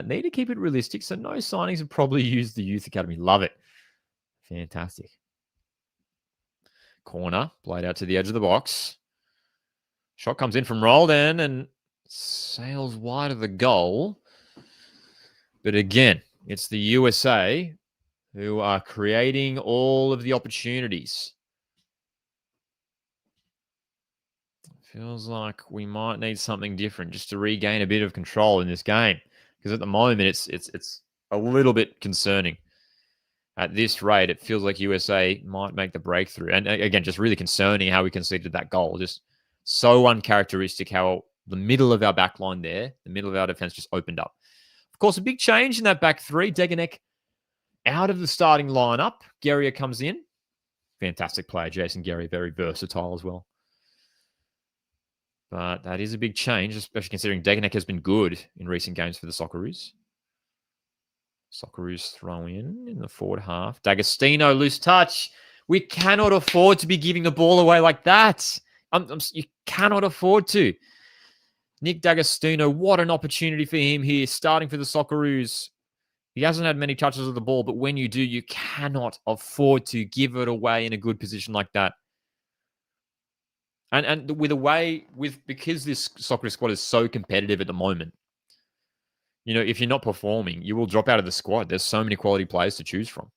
Need to keep it realistic, so no signings and probably use the youth academy. Love it. Fantastic. Corner, played out to the edge of the box. Shot comes in from Roldan and sails wide of the goal. But again, it's the USA who are creating all of the opportunities. Feels like we might need something different just to regain a bit of control in this game. Because at the moment, it's a little bit concerning. At this rate, it feels like USA might make the breakthrough. And again, just really concerning how we conceded that goal. Just so uncharacteristic how the middle of our back line there, the middle of our defense just opened up. Of course, a big change in that back three. Degenek out of the starting lineup. Guerrier comes in. Fantastic player, Jason Guerrier. Very versatile as well. But that is a big change, especially considering Degenek has been good in recent games for the Socceroos. Socceroos throw in the forward half. D'Agostino, loose touch. We cannot afford to be giving the ball away like that. You cannot afford to. Nick D'Agostino, what an opportunity for him here, starting for the Socceroos. He hasn't had many touches of the ball, but when you do, you cannot afford to give it away in a good position like that. And because this soccer squad is so competitive at the moment, you know, if you're not performing, you will drop out of the squad. There's so many quality players to choose from.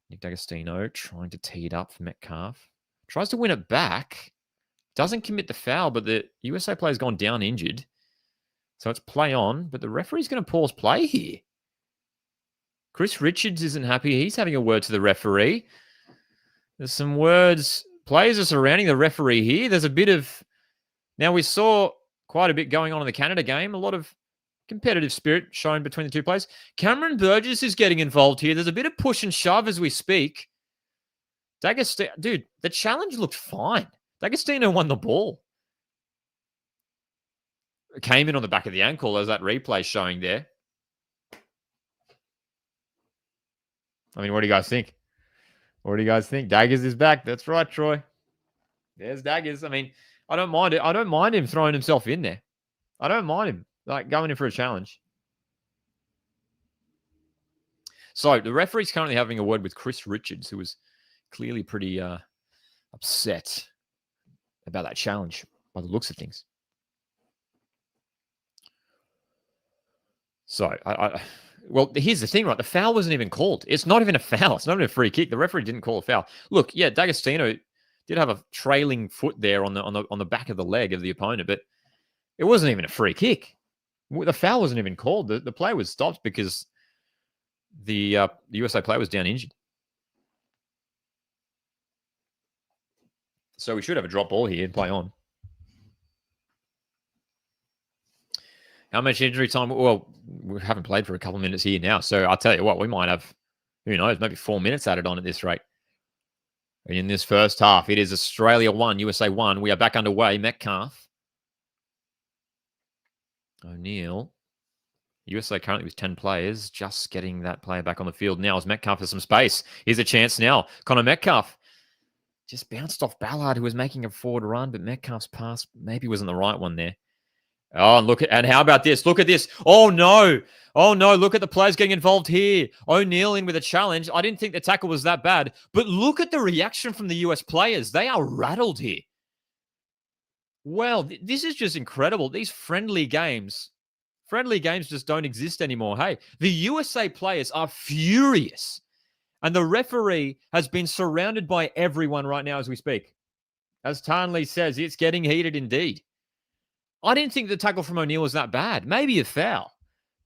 Nick D'Agostino trying to tee it up for Metcalf. Tries to win it back. Doesn't commit the foul, but the USA player's gone down injured. So it's play on, but the referee's going to pause play here. Chris Richards isn't happy. He's having a word to the referee. There's some words. Players are surrounding the referee here. There's a bit of... Now, we saw quite a bit going on in the Canada game. A lot of competitive spirit shown between the two players. Cameron Burgess is getting involved here. There's a bit of push and shove as we speak. D'Agostino... Dude, the challenge looked fine. D'Agostino won the ball. It came in on the back of the ankle as that replay showing there. I mean, what do you guys think? What do you guys think? Daggers is back. That's right, Troy. There's Daggers. I mean, I don't mind it. I don't mind him throwing himself in there. I don't mind him like going in for a challenge. So the referee's currently having a word with Chris Richards, who was clearly pretty upset about that challenge by the looks of things. So well, here's the thing, right? The foul wasn't even called. It's not even a foul. It's not even a free kick. The referee didn't call a foul. Look, yeah, D'Agostino did have a trailing foot there on the back of the leg of the opponent, but it wasn't even a free kick. The foul wasn't even called. The play was stopped because the USA player was down injured. So we should have a drop ball here and play on. How much injury time? Well, we haven't played for a couple of minutes here now. So I'll tell you what, we might have, who knows, maybe 4 minutes added on at this rate. And in this first half, it is Australia 1, USA 1. We are back underway. Metcalf. O'Neill. USA currently with 10 players, just getting that player back on the field now as Metcalf has some space. Here's a chance now. Connor Metcalf just bounced off Ballard, who was making a forward run, but Metcalf's pass maybe wasn't the right one there. Oh, and how about this? Look at this. Oh, no. Oh, no. Look at the players getting involved here. O'Neill in with a challenge. I didn't think the tackle was that bad, but look at the reaction from the US players. They are rattled here. Well, this is just incredible. These friendly games just don't exist anymore. Hey, the USA players are furious, and the referee has been surrounded by everyone right now as we speak. As Tarnley says, it's getting heated indeed. I didn't think the tackle from O'Neill was that bad. Maybe a foul.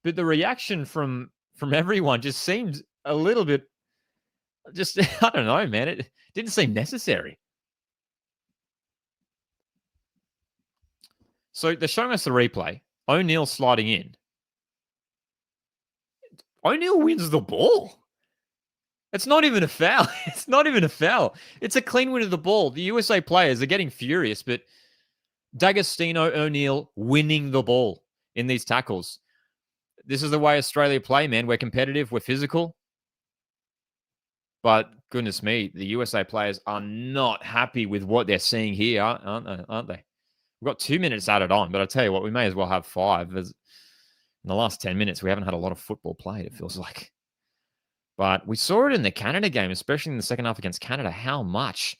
But the reaction from everyone just seemed a little bit, just, I don't know, man. It didn't seem necessary. So they're showing us the replay. O'Neill sliding in. O'Neill wins the ball. It's not even a foul. It's not even a foul. It's a clean win of the ball. The USA players are getting furious, but D'Agostino, O'Neill winning the ball in these tackles. This is the way Australia play, man. We're competitive. We're physical. But goodness me, the USA players are not happy with what they're seeing here, aren't they? We've got 2 minutes added on, but I tell you what, we may as well have 5. In the last 10 minutes, we haven't had a lot of football played, it feels like. But we saw it in the Canada game, especially in the second half against Canada, how much,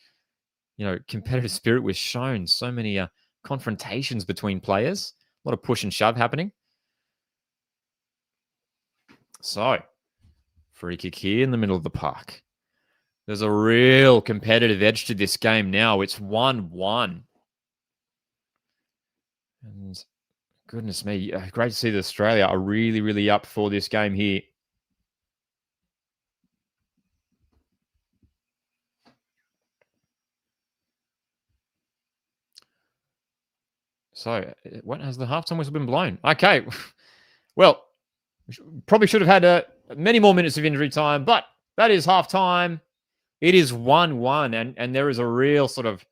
competitive spirit was shown. So many confrontations between players. A lot of push and shove happening. So, free kick here in the middle of the park. There's a real competitive edge to this game now. It's 1-1. And goodness me, great to see that Australia are really, really up for this game here. So, when has the halftime whistle been blown? Okay. Well, probably should have had many more minutes of injury time, but that is halftime. It is 1-1, and there is a real sort of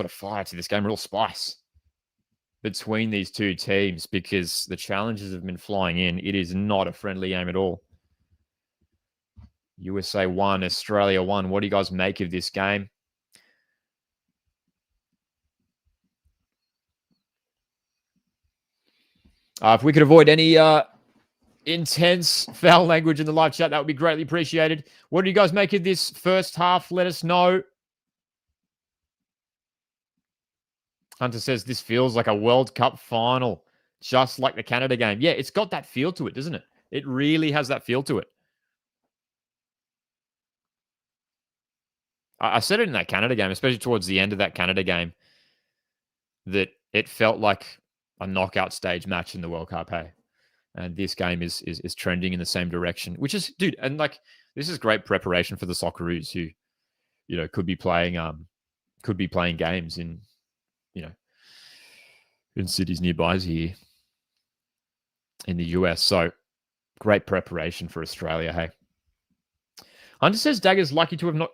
fire to this game, real spice between these two teams because the challenges have been flying in. It is not a friendly game at all. USA 1, Australia 1. What do you guys make of this game? If we could avoid any intense foul language in the live chat, that would be greatly appreciated. What do you guys make of this first half? Let us know. Hunter says this feels like a World Cup final, just like the Canada game. Yeah, it's got that feel to it, doesn't it? It really has that feel to it. I said it in that Canada game, especially towards the end of that Canada game, that it felt like a knockout stage match in the World Cup, hey? And this game is trending in the same direction, which is, dude, and like, this is great preparation for the Socceroos who, could be playing games in, in cities nearby here in the US. So great preparation for Australia, hey? Hunter says Daggers lucky to have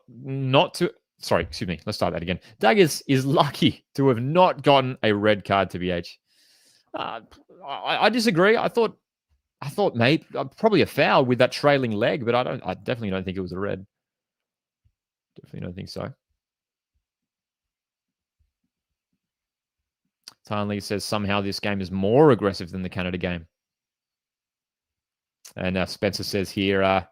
sorry, excuse me. Let's start that again. Daggers is lucky to have not gotten a red card to BH. I disagree. I thought maybe probably a foul with that trailing leg, but I definitely don't think it was a red. Definitely don't think so. Tarnley says somehow this game is more aggressive than the Canada game. And Spencer says here,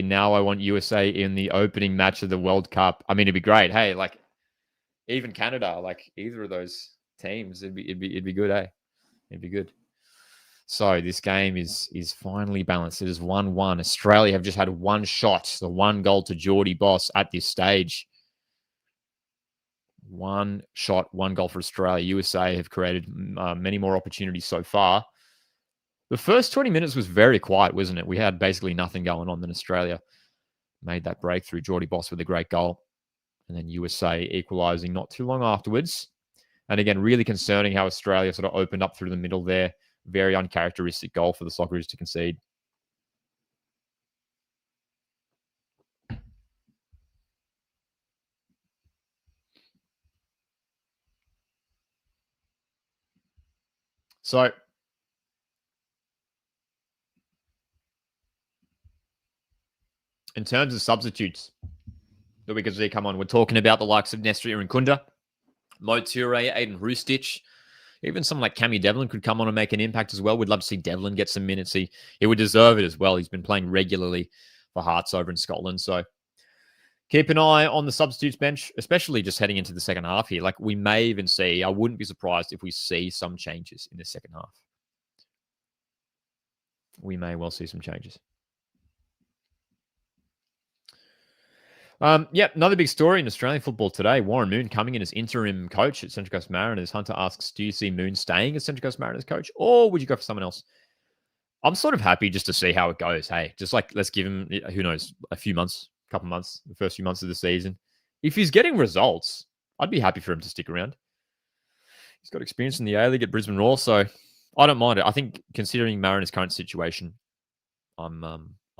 now I want USA in the opening match of the World Cup. I mean, it'd be great. Hey, like even Canada, like either of those teams, it'd be good, eh? It'd be good. So this game is finally balanced. It is 1-1. Australia have just had one shot, the one goal to Geordie Boss at this stage. One shot, one goal for Australia. USA have created many more opportunities so far. The first 20 minutes was very quiet, wasn't it? We had basically nothing going on. Then Australia made that breakthrough. Geordie Boss with a great goal. And then USA equalising not too long afterwards. And again, really concerning how Australia sort of opened up through the middle there. Very uncharacteristic goal for the Socceroos to concede. So, in terms of substitutes that we could see come on, we're talking about the likes of Nestor Irankunda, Mo Ture, Aiden Rustich, even someone like Cammy Devlin could come on and make an impact as well. We'd love to see Devlin get some minutes. He would deserve it as well. He's been playing regularly for Hearts over in Scotland. So keep an eye on the substitutes bench, especially just heading into the second half here. Like we may even see, I wouldn't be surprised if we see some changes in the second half. We may well see some changes. Another big story in Australian football today. Warren Moon coming in as interim coach at Central Coast Mariners. Hunter asks, do you see Moon staying as Central Coast Mariners coach, or would you go for someone else? I'm sort of happy just to see how it goes. Hey, just like let's give him, who knows, a few months, couple months, the first few months of the season. If he's getting results, I'd be happy for him to stick around. He's got experience in the A-League at Brisbane Roar, so I don't mind it. I think considering Mariners' current situation, I'm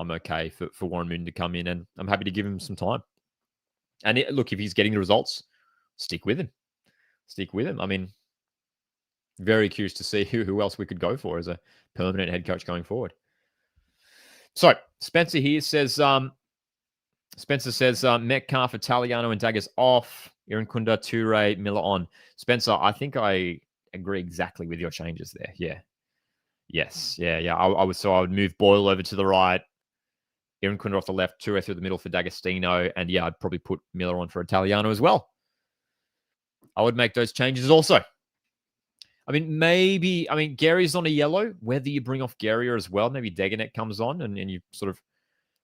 okay for Warren Moon to come in, and I'm happy to give him some time. And look, if he's getting the results, stick with him. Stick with him. I mean, very curious to see who else we could go for as a permanent head coach going forward. So Spencer here says, Metcalf, Italiano, and Daggers off. Irankunda, Toure, Miller on. Spencer, I think I agree exactly with your changes there. Yeah. Yes. Yeah. I would move Boyle over to the right. Irankunda off the left, Toure through the middle for D'Agostino. And yeah, I'd probably put Miller on for Italiano as well. I would make those changes also. I mean, Gary's on a yellow. Whether you bring off Gary as well, maybe Deganek comes on and you sort of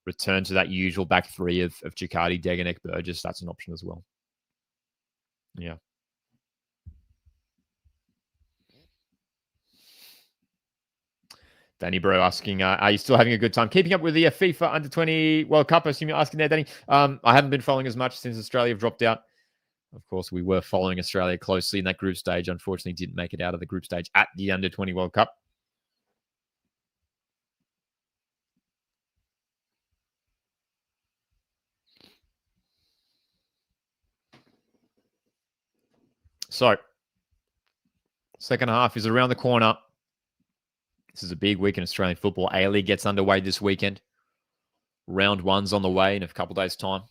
return to that usual back three of Ciccatti, Deganek, Burgess. That's an option as well. Yeah. Danny Bro asking, are you still having a good time keeping up with the FIFA Under-20 World Cup? I assume you're asking there, Danny. I haven't been following as much since Australia have dropped out. Of course, we were following Australia closely in that group stage. Unfortunately, didn't make it out of the group stage at the Under-20 World Cup. So, second half is around the corner. This is a big week in Australian football. A-League gets underway this weekend. Round one's on the way in a couple of days' time.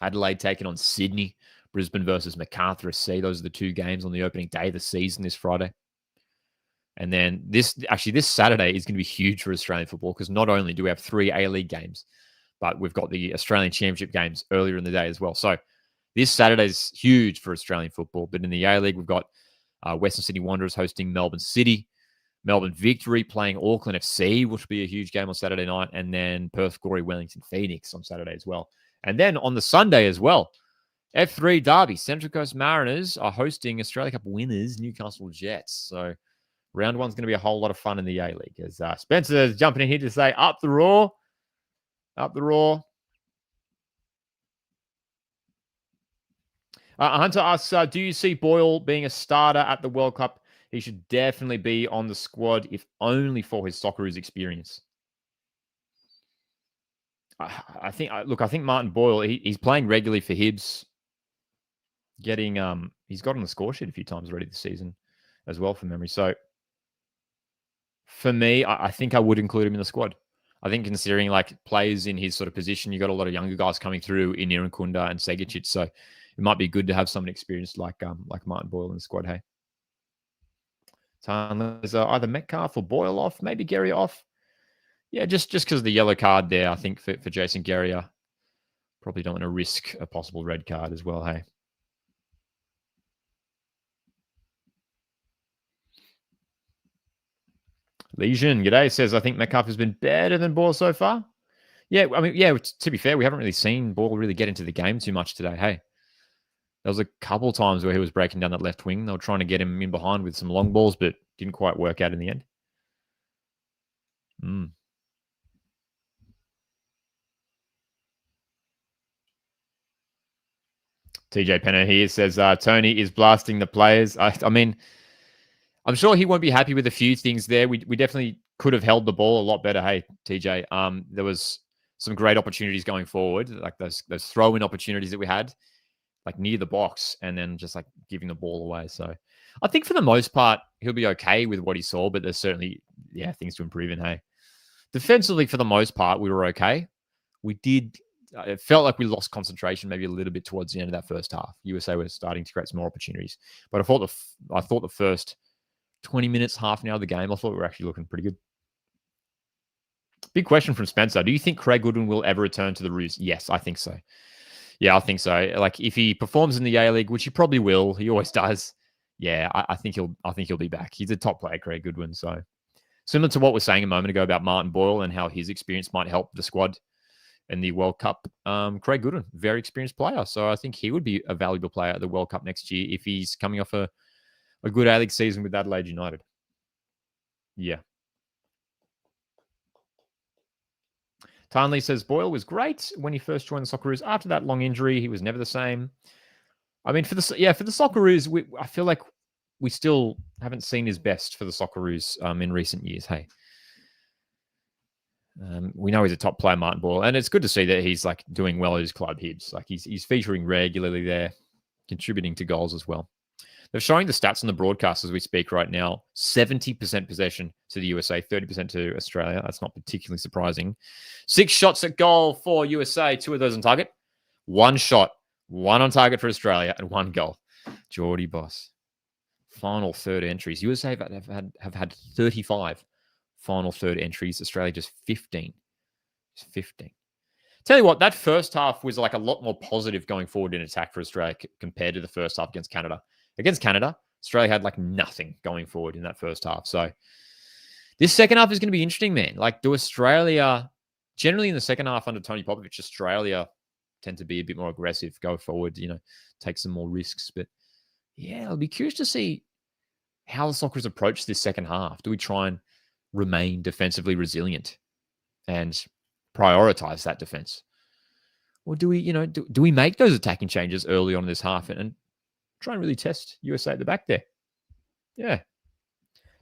Adelaide taking on Sydney. Brisbane versus Macarthur SC. Those are the two games on the opening day of the season this Friday. And then this Saturday is going to be huge for Australian football because not only do we have 3 A-League games, but we've got the Australian Championship games earlier in the day as well. So this Saturday is huge for Australian football. But in the A-League, we've got Western Sydney Wanderers hosting Melbourne City. Melbourne Victory playing Auckland FC, which will be a huge game on Saturday night. And then Perth Glory Wellington Phoenix on Saturday as well. And then on the Sunday as well, F3 Derby, Central Coast Mariners are hosting Australia Cup winners, Newcastle Jets. So round one's going to be a whole lot of fun in the A-League. As Spencer is jumping in here to say, up the Roar. Up the Roar. Hunter asks, do you see Boyle being a starter at the World Cup? He should definitely be on the squad, if only for his Socceroos experience. I think Martin Boyle, he's playing regularly for Hibs. He's got on the score sheet a few times already this season as well, from memory. So for me, I think I would include him in the squad. I think considering like players in his sort of position, you got a lot of younger guys coming through in Irankunda and Segicic. So it might be good to have someone experienced like Martin Boyle in the squad. Hey, so there's either Metcalf or Boyle off, maybe Gary off. Yeah, just because of the yellow card there, I think for Jason Gary, probably don't want to risk a possible red card as well. Hey. Legion, g'day, says, I think Metcalf has been better than Boyle so far. Yeah, I mean, to be fair, we haven't really seen Boyle really get into the game too much today, hey. There was a couple times where he was breaking down that left wing. They were trying to get him in behind with some long balls, but didn't quite work out in the end. TJ Penner here says Tony is blasting the players. I mean, I'm sure he won't be happy with a few things there. We definitely could have held the ball a lot better. Hey, TJ, there was some great opportunities going forward, like those throw-in opportunities that we had, like near the box, and then just like giving the ball away. So I think for the most part, he'll be okay with what he saw, but there's certainly, things to improve in. Hey, defensively, for the most part, we were okay. We did. It felt like we lost concentration maybe a little bit towards the end of that first half. USA were starting to create some more opportunities, but I thought the first 20 minutes, half an hour of the game, I thought we were actually looking pretty good. Big question from Spencer. Do you think Craig Goodwin will ever return to the Roos? Yes, I think so. Yeah, I think so. Like if he performs in the A-League, which he probably will, he always does. Yeah, I think he'll be back. He's a top player, Craig Goodwin. So similar to what we were saying a moment ago about Martin Boyle and how his experience might help the squad in the World Cup. Craig Goodwin, very experienced player. So I think he would be a valuable player at the World Cup next year if he's coming off a good A-League season with Adelaide United. Yeah. Tarnley says Boyle was great when he first joined the Socceroos. After that long injury, he was never the same. I mean, for the Socceroos, I feel like we still haven't seen his best for the Socceroos in recent years. Hey, we know he's a top player, Martin Boyle, and it's good to see that he's like doing well at his club Hibs. Like he's featuring regularly there, contributing to goals as well. They're showing the stats on the broadcast as we speak right now. 70% possession to the USA, 30% to Australia. That's not particularly surprising. 6 shots at goal for USA, 2 of those on target. 1 shot, 1 on target for Australia, and 1 goal. Geordie Boss. Final third entries. USA have had 35 final third entries. Australia just 15. Just 15. Tell you what, that first half was like a lot more positive going forward in attack for Australia compared to the first half against Canada. Against Canada, Australia had like nothing going forward in that first half. So this second half is going to be interesting, man. Like, do Australia, generally in the second half under Tony Popovich, Australia tend to be a bit more aggressive, go forward, take some more risks. But yeah, I'll be curious to see how the Socceroos approach this second half. Do we try and remain defensively resilient and prioritize that defense? Or do we, do we make those attacking changes early on in this half and try and really test USA at the back there? Yeah.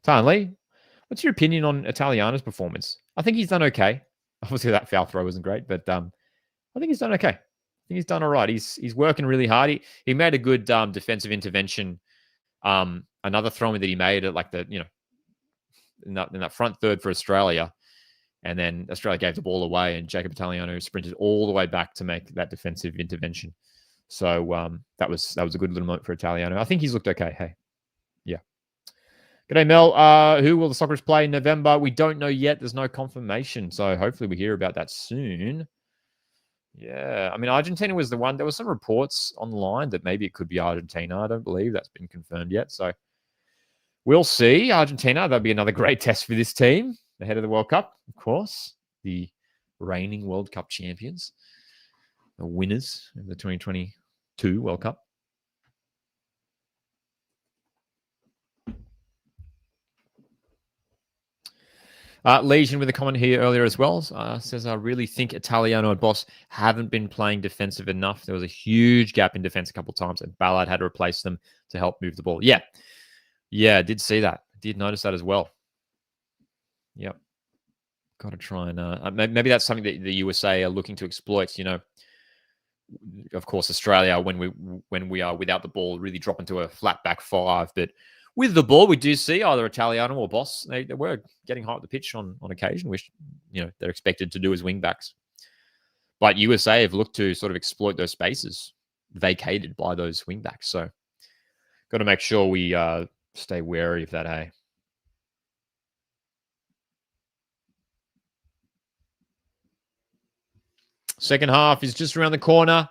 Tarnley, what's your opinion on Italiano's performance? I think he's done okay. Obviously, that foul throw wasn't great, but I think he's done okay. I think he's done all right. He's working really hard. He made a good defensive intervention. Another throw-in that he made at like in that front third for Australia. And then Australia gave the ball away and Jacob Italiano sprinted all the way back to make that defensive intervention. So that was a good little moment for Italiano. I think he's looked okay. Hey, yeah. G'day, Mel. Who will the Socceroos play in November? We don't know yet. There's no confirmation. So hopefully we hear about that soon. Yeah. I mean, Argentina was the one. There were some reports online that maybe it could be Argentina. I don't believe that's been confirmed yet. So we'll see. Argentina, that'll be another great test for this team ahead of the World Cup, of course. The reigning World Cup champions. The winners of the 2022 World Cup. Legion with a comment here earlier as well. Says, I really think Italiano and Boss haven't been playing defensive enough. There was a huge gap in defense a couple of times, and Ballard had to replace them to help move the ball. Yeah, I did see that. I did notice that as well. Yep. Got to try and... maybe that's something that the USA are looking to exploit, Of course, Australia, when we are without the ball, really drop into a flat back 5. But with the ball, we do see either Italiano or Boss. They were getting high up the pitch on occasion, which they're expected to do as wing backs. But USA have looked to sort of exploit those spaces vacated by those wing backs. So, got to make sure we stay wary of that. Hey. Second half is just around the corner.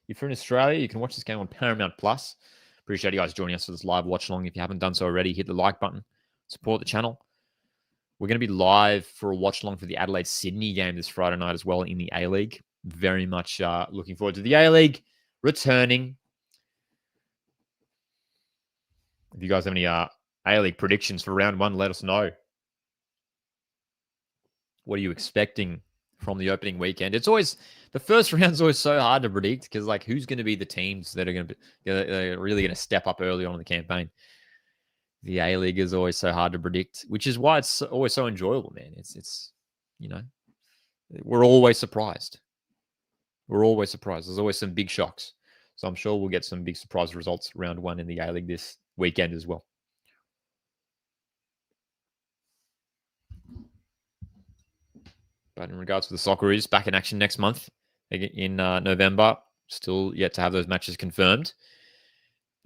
If you're in Australia, you can watch this game on Paramount Plus. Appreciate you guys joining us for this live watch along. If you haven't done so already, hit the like button. Support the channel. We're going to be live for a watch along for the Adelaide-Sydney game this Friday night as well in the A-League. Very much looking forward to the A-League returning. If you guys have any A-League predictions for round one, let us know. What are you expecting from the opening weekend? It's always the first round's always so hard to predict because who's going to be the teams that are going to be really going to step up early on in the campaign. The A-League is always so hard to predict, which is why it's always so enjoyable, man. It's we're always surprised. We're always surprised. There's always some big shocks. So I'm sure we'll get some big surprise results round one in the A-League this weekend as well. But in regards to the Socceroos, back in action next month in November. Still yet to have those matches confirmed.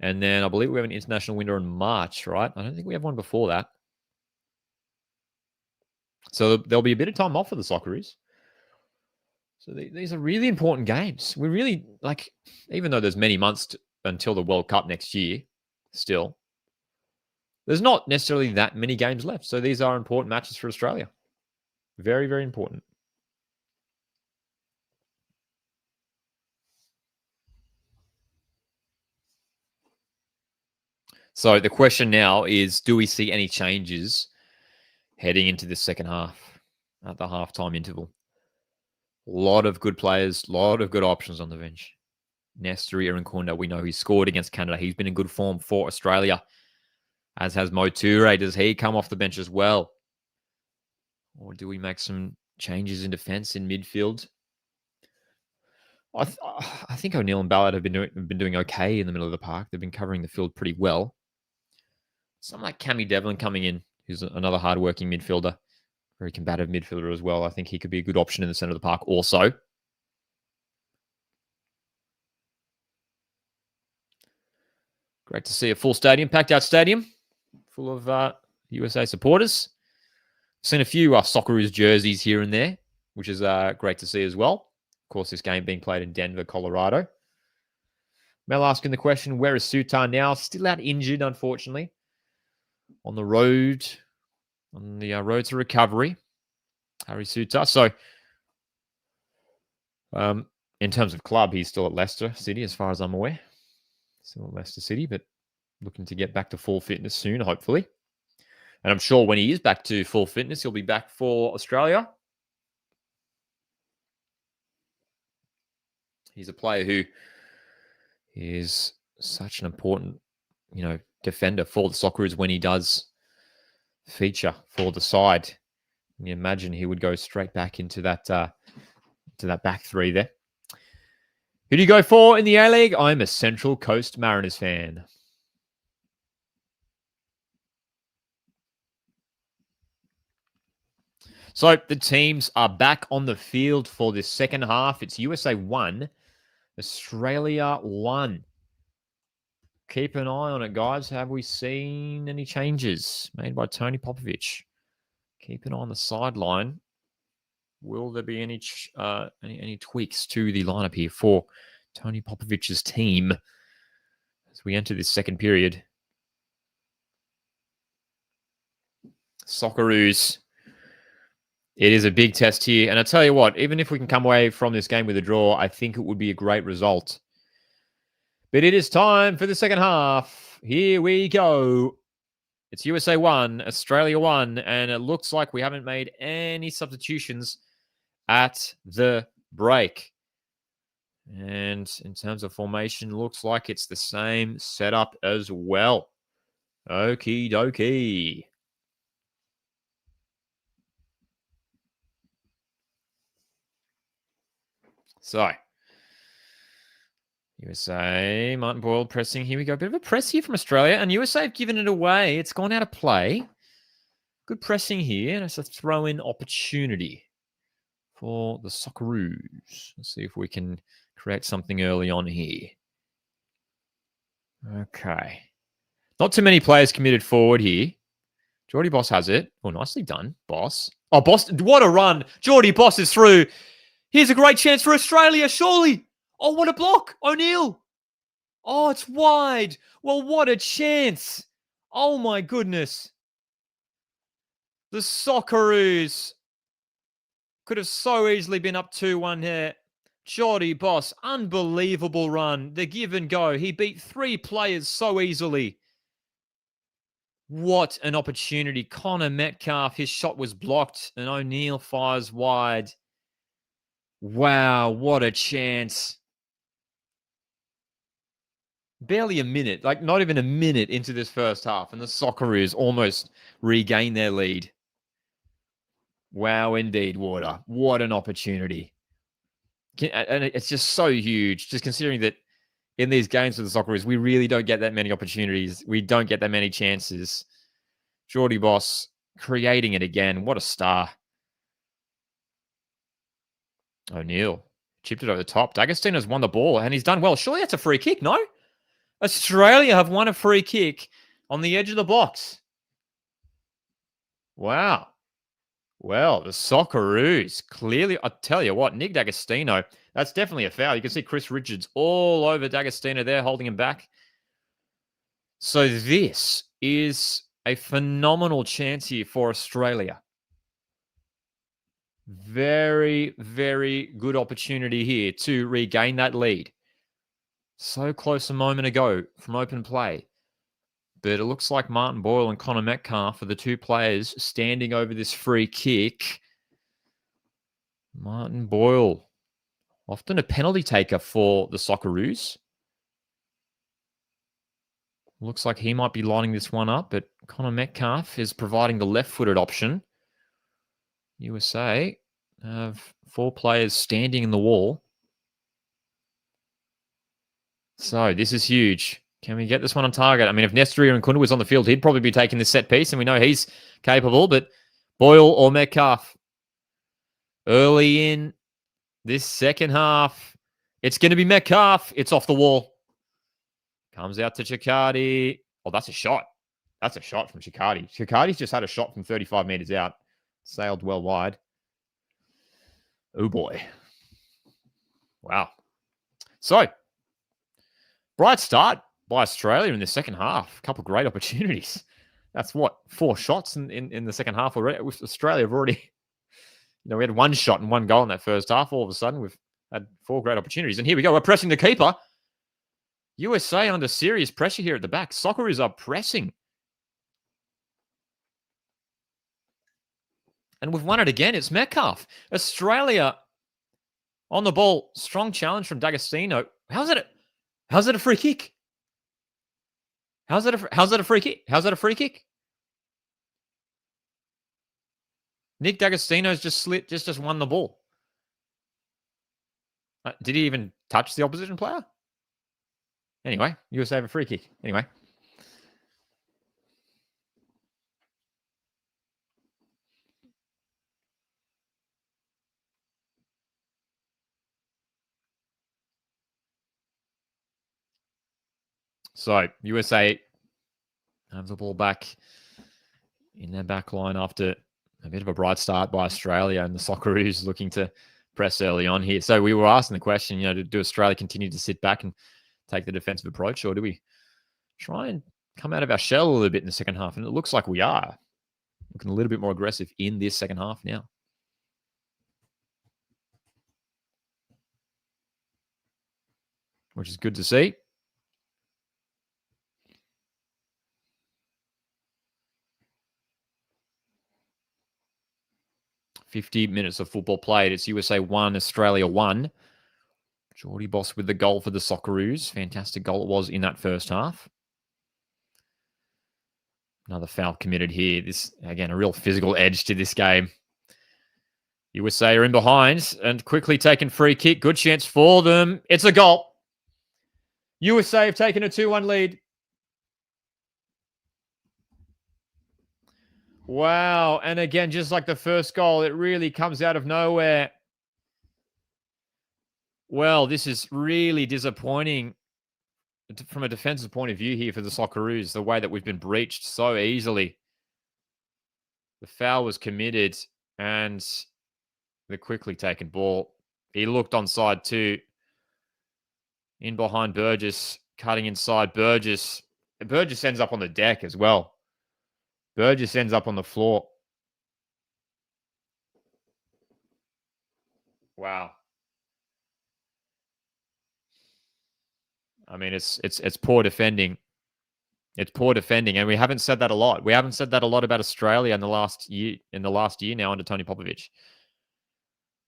And then I believe we have an international window in March, right? I don't think we have one before that. So there'll be a bit of time off for the Socceroos. So these are really important games. We really, even though there's many months until the World Cup next year, still, there's not necessarily that many games left. So these are important matches for Australia. Very, very important. So the question now is, do we see any changes heading into the second half at the halftime interval? A lot of good players, a lot of good options on the bench. Nestor Irankunda, we know he scored against Canada. He's been in good form for Australia, as has Mo Toure. Does he come off the bench as well? Or do we make some changes in defence, in midfield? I think O'Neill and Ballard have been doing okay in the middle of the park. They've been covering the field pretty well. Someone like Cammy Devlin coming in, who's another hardworking midfielder, very combative midfielder as well. I think he could be a good option in the centre of the park also. Great to see a full stadium, packed out stadium, full of USA supporters. Seen a few Socceroos jerseys here and there, which is great to see as well. Of course, this game being played in Denver, Colorado. Mel asking the question, where is Sutar now? Still out injured, unfortunately. On the road to recovery, Harry Sutar. So, in terms of club, he's still at Leicester City, as far as I'm aware. Still at Leicester City, but looking to get back to full fitness soon, hopefully. And I'm sure when he is back to full fitness, he'll be back for Australia. He's a player who is such an important, defender for the Socceroos when he does feature for the side. You imagine he would go straight back into that back three there. Who do you go for in the A-League? I'm a Central Coast Mariners fan. So the teams are back on the field for this second half. It's USA 1, Australia 1. Keep an eye on it, guys. Have we seen any changes made by Tony Popovich? Keep an eye on the sideline. Will there be any tweaks to the lineup here for Tony Popovich's team as we enter this second period? Socceroos. It is a big test here. And I tell you what, even if we can come away from this game with a draw, I think it would be a great result. But it is time for the second half. Here we go. It's USA 1, Australia 1, and it looks like we haven't made any substitutions at the break. And in terms of formation, looks like it's the same setup as well. Okie dokie. So, USA, Martin Boyle pressing. Here we go. Bit of a press here from Australia. And USA have given it away. It's gone out of play. Good pressing here. And it's a throw-in opportunity for the Socceroos. Let's see if we can create something early on here. Okay. Not too many players committed forward here. Geordie Boss has it. Oh, nicely done, Boss. Oh, Boss. What a run. Geordie Boss is through. Here's a great chance for Australia, surely. Oh, what a block. O'Neill. Oh, it's wide. Well, what a chance. Oh, my goodness. The Socceroos could have so easily been up 2-1 here. Geordie Boss, unbelievable run. The give and go. He beat 3 players so easily. What an opportunity. Connor Metcalf, his shot was blocked, and O'Neill fires wide. Wow, what a chance. Barely a minute, like not even a minute into this first half, and the Socceroos almost regain their lead. Wow, indeed, Water. What an opportunity. And it's just so huge, just considering that in these games for the Socceroos, we really don't get that many opportunities. We don't get that many chances. Geordie Boss creating it again. What a star. O'Neill chipped it over the top. D'Agostino's won the ball, and he's done well. Surely that's a free kick, no? Australia have won a free kick on the edge of the box. Wow. Well, the Socceroos clearly, I tell you what, Nick D'Agostino, that's definitely a foul. You can see Chris Richards all over D'Agostino there, holding him back. So this is a phenomenal chance here for Australia. Very, very good opportunity here to regain that lead. So close a moment ago from open play. But it looks like Martin Boyle and Connor Metcalf are the two players standing over this free kick. Martin Boyle, often a penalty taker for the Socceroos. Looks like he might be lining this one up, but Connor Metcalf is providing the left-footed option. USA have 4 players standing in the wall. So this is huge. Can we get this one on target? I mean, if Nestory and Kunda was on the field, he'd probably be taking this set piece, and we know he's capable, but Boyle or Metcalf early in this second half. It's going to be Metcalf. It's off the wall. Comes out to Chicardi. Oh, that's a shot. That's a shot from Chicardi. Chicardi's just had a shot from 35 meters out. Sailed well wide. Oh, boy. Wow. So, bright start by Australia in the second half. A couple of great opportunities. That's what, 4 shots in the second half already. With Australia have already, we had 1 shot and 1 goal in that first half. All of a sudden, we've had 4 great opportunities. And here we go. We're pressing the keeper. USA under serious pressure here at the back. Socceroos are pressing. And we've won it again. It's Metcalf. Australia on the ball. Strong challenge from D'Agostino. How's it a free kick? How's that a free kick? How's that a free kick? Nick D'Agostino's just won the ball. Did he even touch the opposition player? Anyway, USA have a free kick. Anyway. So, USA have the ball back in their back line after a bit of a bright start by Australia, and the Socceroos looking to press early on here. So we were asking the question, do Australia continue to sit back and take the defensive approach, or do we try and come out of our shell a little bit in the second half? And it looks like we are looking a little bit more aggressive in this second half now. Which is good to see. "50 minutes of football played. It's USA 1, Australia 1. Geordie Boss with the goal for the Socceroos. Fantastic goal it was in that first half. Another foul committed here. This, again, a real physical edge to this game. USA are in behind and quickly taken free kick. Good chance for them. It's a goal. USA have taken a 2-1 lead. Wow. And again, just like the first goal, it really comes out of nowhere. Well, this is really disappointing from a defensive point of view here for the Socceroos, the way that we've been breached so easily. The foul was committed and the quickly taken ball. He looked onside too. In behind Burgess, cutting inside Burgess. Burgess ends up on the deck as well. Burgess ends up on the floor. Wow. I mean, it's poor defending. It's poor defending, and we haven't said that a lot. We haven't said that a lot about Australia in the last year. In the last year now under Tony Popovich,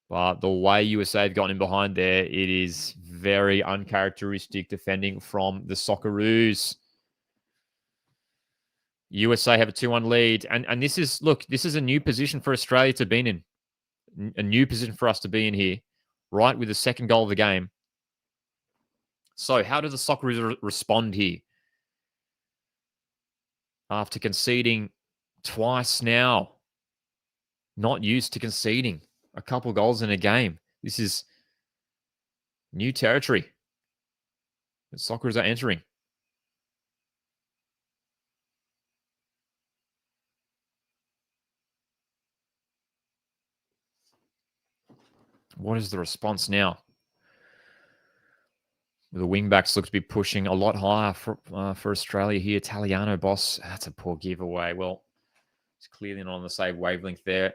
but the way USA have gotten in behind there, it is very uncharacteristic defending from the Socceroos. USA have a 2-1 lead, and this is this is a new position for Australia to be in, a new position for us to be in here, right with the second goal of the game. So, how do the Socceroos respond here? After conceding twice now. Not used to conceding a couple goals in a game. This is new territory that Socceroos are entering. What is the response now? The wingbacks look to be pushing a lot higher for Australia here. Italiano, boss. That's a poor giveaway. Well, it's clearly not on the same wavelength there.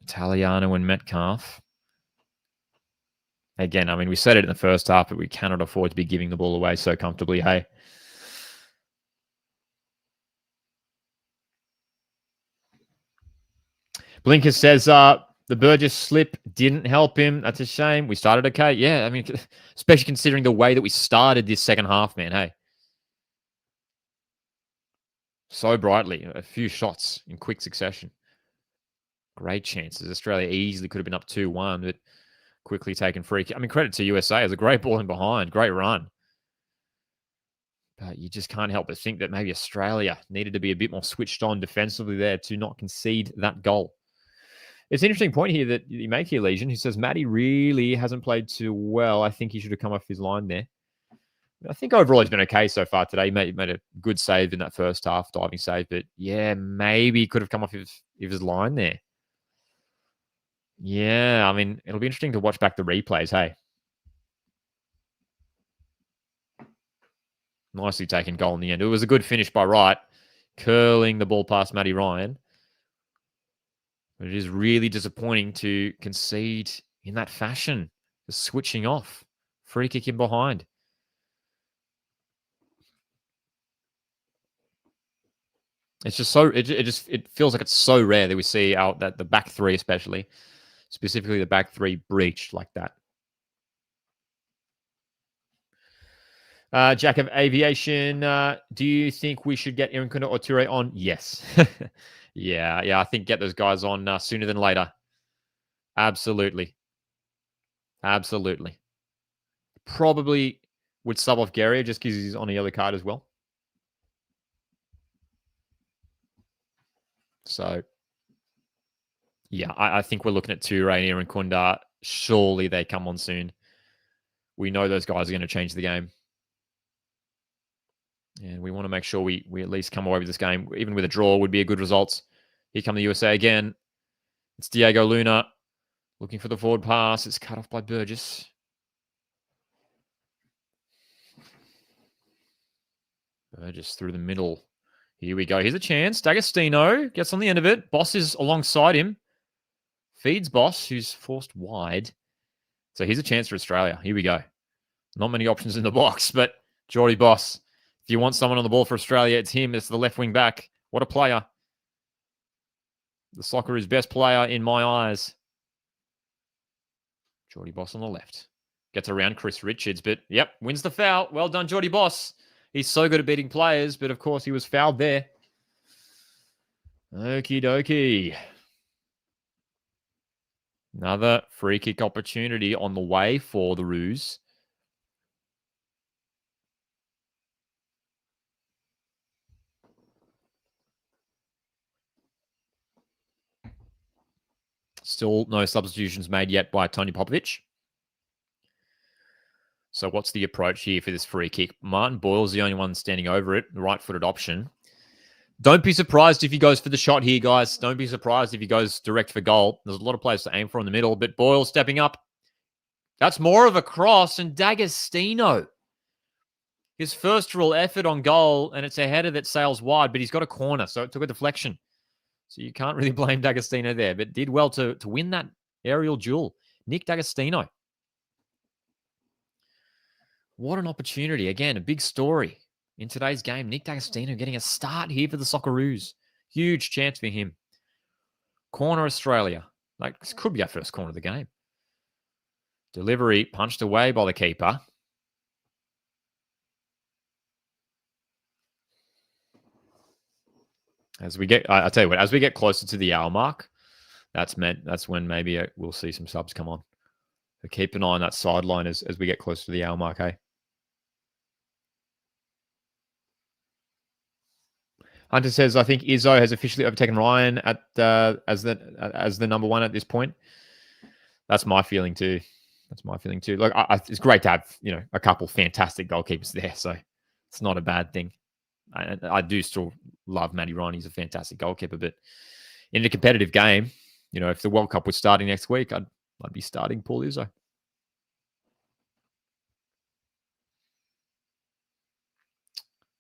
Italiano and Metcalf. Again, I mean, we said it in the first half, but we cannot afford to be giving the ball away so comfortably. Hey. Blinker says the Burgess slip didn't help him. That's a shame. We started okay. Yeah, I mean, especially considering the way that we started this second half, man. Hey. So brightly. A few shots in quick succession. Great chances. Australia easily could have been up 2-1, but quickly taken free. I mean, credit to USA. It was a great ball in behind. Great run. But you just can't help but think that maybe Australia needed to be a bit more switched on defensively there to not concede that goal. It's an interesting point here that you make here, Legion, who says Matty really hasn't played too well. I think he should have come off his line there. I think overall he's been okay so far today. He made a good save in that first half, diving save. But yeah, maybe he could have come off his line there. Yeah, I mean, it'll be interesting to watch back the replays, hey. Nicely taken goal in the end. It was a good finish by Wright, curling the ball past Matty Ryan. But it is really disappointing to concede in that fashion. Just switching off. Free kick in behind. It's just so it feels like it's so rare that we see that the back three, especially, specifically the back three, breached like that. Jack of Aviation, do you think we should get Irinkunda or Toure on? Yes. yeah. I think get those guys on sooner than later. Absolutely. Probably would sub off Gary just because he's on a yellow card as well. So, yeah, I think we're looking at Toure and Irinkunda. Surely they come on soon. We know those guys are going to change the game. And we want to make sure we at least come away with this game. Even with a draw would be a good result. Here come the USA again. It's Diego Luna looking for the forward pass. It's cut off by Burgess. Burgess through the middle. Here we go. Here's a chance. D'Agostino gets on the end of it. Boss is alongside him. Feeds Boss, who's forced wide. So here's a chance for Australia. Here we go. Not many options in the box, but Geordie Boss. If you want someone on the ball for Australia, it's him. It's the left wing back. What a player. The Socceroos' best player in my eyes. Geordie Boss on the left. Gets around Chris Richards, but yep, wins the foul. Well done, Geordie Boss. He's so good at beating players, but of course he was fouled there. Okie dokie. Another free kick opportunity on the way for the Roos. Still no substitutions made yet by Tony Popovich. So what's the approach here for this free kick? Martin Boyle's the only one standing over it, the right-footed option. Don't be surprised if he goes for the shot here, guys. Don't be surprised if he goes direct for goal. There's a lot of players to aim for in the middle, but Boyle stepping up. That's more of a cross, and D'Agostino. His first real effort on goal, and it's a header that sails wide, but he's got a corner, so it took a deflection. So you can't really blame D'Agostino there, but did well to win that aerial duel. Nick D'Agostino. What an opportunity. Again, a big story in today's game. Nick D'Agostino getting a start here for the Socceroos. Huge chance for him. Corner Australia. Like, this could be our first corner of the game. Delivery punched away by the keeper. As we get, I tell you what, as we get closer to the hour mark, that's when maybe we'll see some subs come on. So keep an eye on that sideline as we get closer to the hour mark, hey? Hunter says, I think Izzo has officially overtaken Ryan at as the number one at this point. That's my feeling too. Look, it's great to have a couple fantastic goalkeepers there, so it's not a bad thing. I do still love Matty Ryan. He's a fantastic goalkeeper, but in a competitive game, if the World Cup was starting next week, I'd be starting Paul Izzo.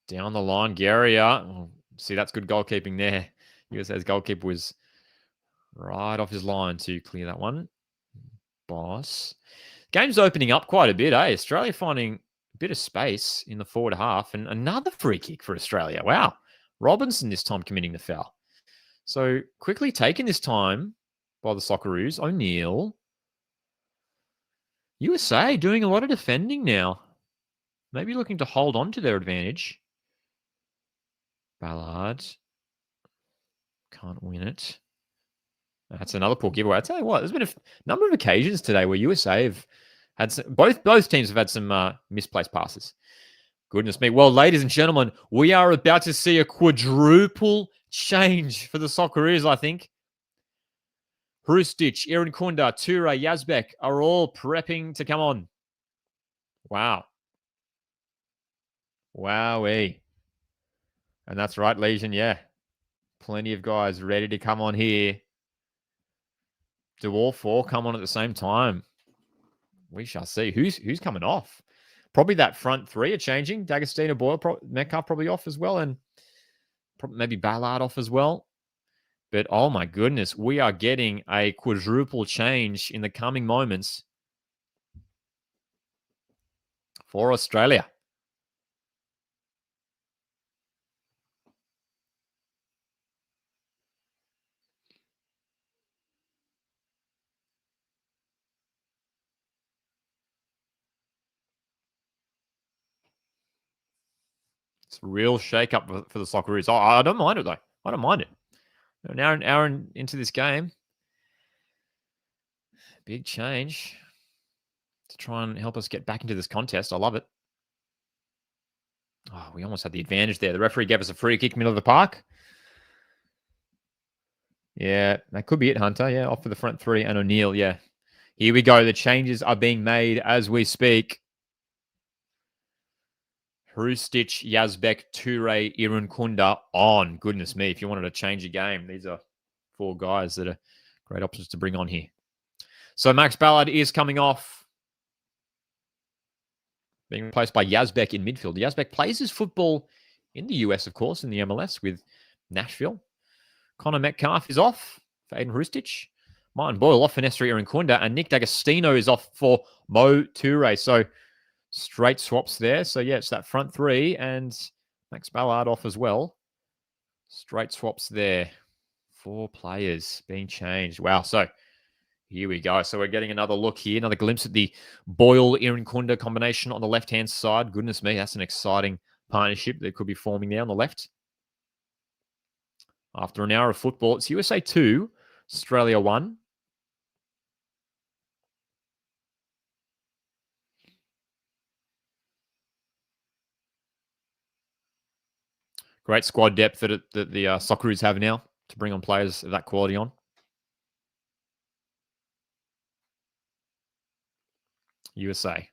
Down the line, Guerrier. Oh, see, that's good goalkeeping there. USA's goalkeeper was right off his line to clear that one. Boss. Game's opening up quite a bit, eh? Australia finding a bit of space in the forward half, and another free kick for Australia. Wow. Robinson this time committing the foul. So quickly taken this time by the Socceroos. O'Neill. USA doing a lot of defending now. Maybe looking to hold on to their advantage. Ballard. Can't win it. That's another poor giveaway. I tell you what, there's been a number of occasions today where USA have had both teams have had some misplaced passes. Goodness me. Well, ladies and gentlemen, we are about to see a quadruple change for the Socceroos, I think. Hrustic, Aaron Kunda, Ture, Yazbek are all prepping to come on. Wow. Wowee. And that's right, Legion, yeah. Plenty of guys ready to come on here. Do all four come on at the same time? We shall see. Who's coming off? Probably that front three are changing. D'Agostino, Boyle, Metcalf probably off as well, and maybe Ballard off as well. But oh my goodness, we are getting a quadruple change in the coming moments for Australia. It's a real shake-up for the Socceroos. I don't mind it, though. I don't mind it. An hour into this game. Big change to try and help us get back into this contest. I love it. Oh, we almost had the advantage there. The referee gave us a free kick middle of the park. Yeah, that could be it, Hunter. Yeah, off for the front three and O'Neill. Yeah. Here we go. The changes are being made as we speak. Hrustic, Yazbek, Ture, Irun Kunda on. Goodness me, if you wanted to change a game, these are four guys that are great options to bring on here. So Max Ballard is coming off, being replaced by Yazbek in midfield. Yazbek plays his football in the US, of course, in the MLS with Nashville. Connor Metcalf is off for Aiden Hrustic. Martin Boyle off for Nestor Irankunda. And Nick D'Agostino is off for Mo Ture. So straight swaps there. So, yeah, it's that front three and Max Ballard off as well. Straight swaps there. 4 players being changed. Wow. So here we go. So we're getting another look here. Another glimpse at the Boyle-Irankunda combination on the left-hand side. Goodness me, that's an exciting partnership that could be forming there on the left. After an hour of football, it's USA 2, Australia 1. Great squad depth that the Socceroos have now to bring on players of that quality on. USA.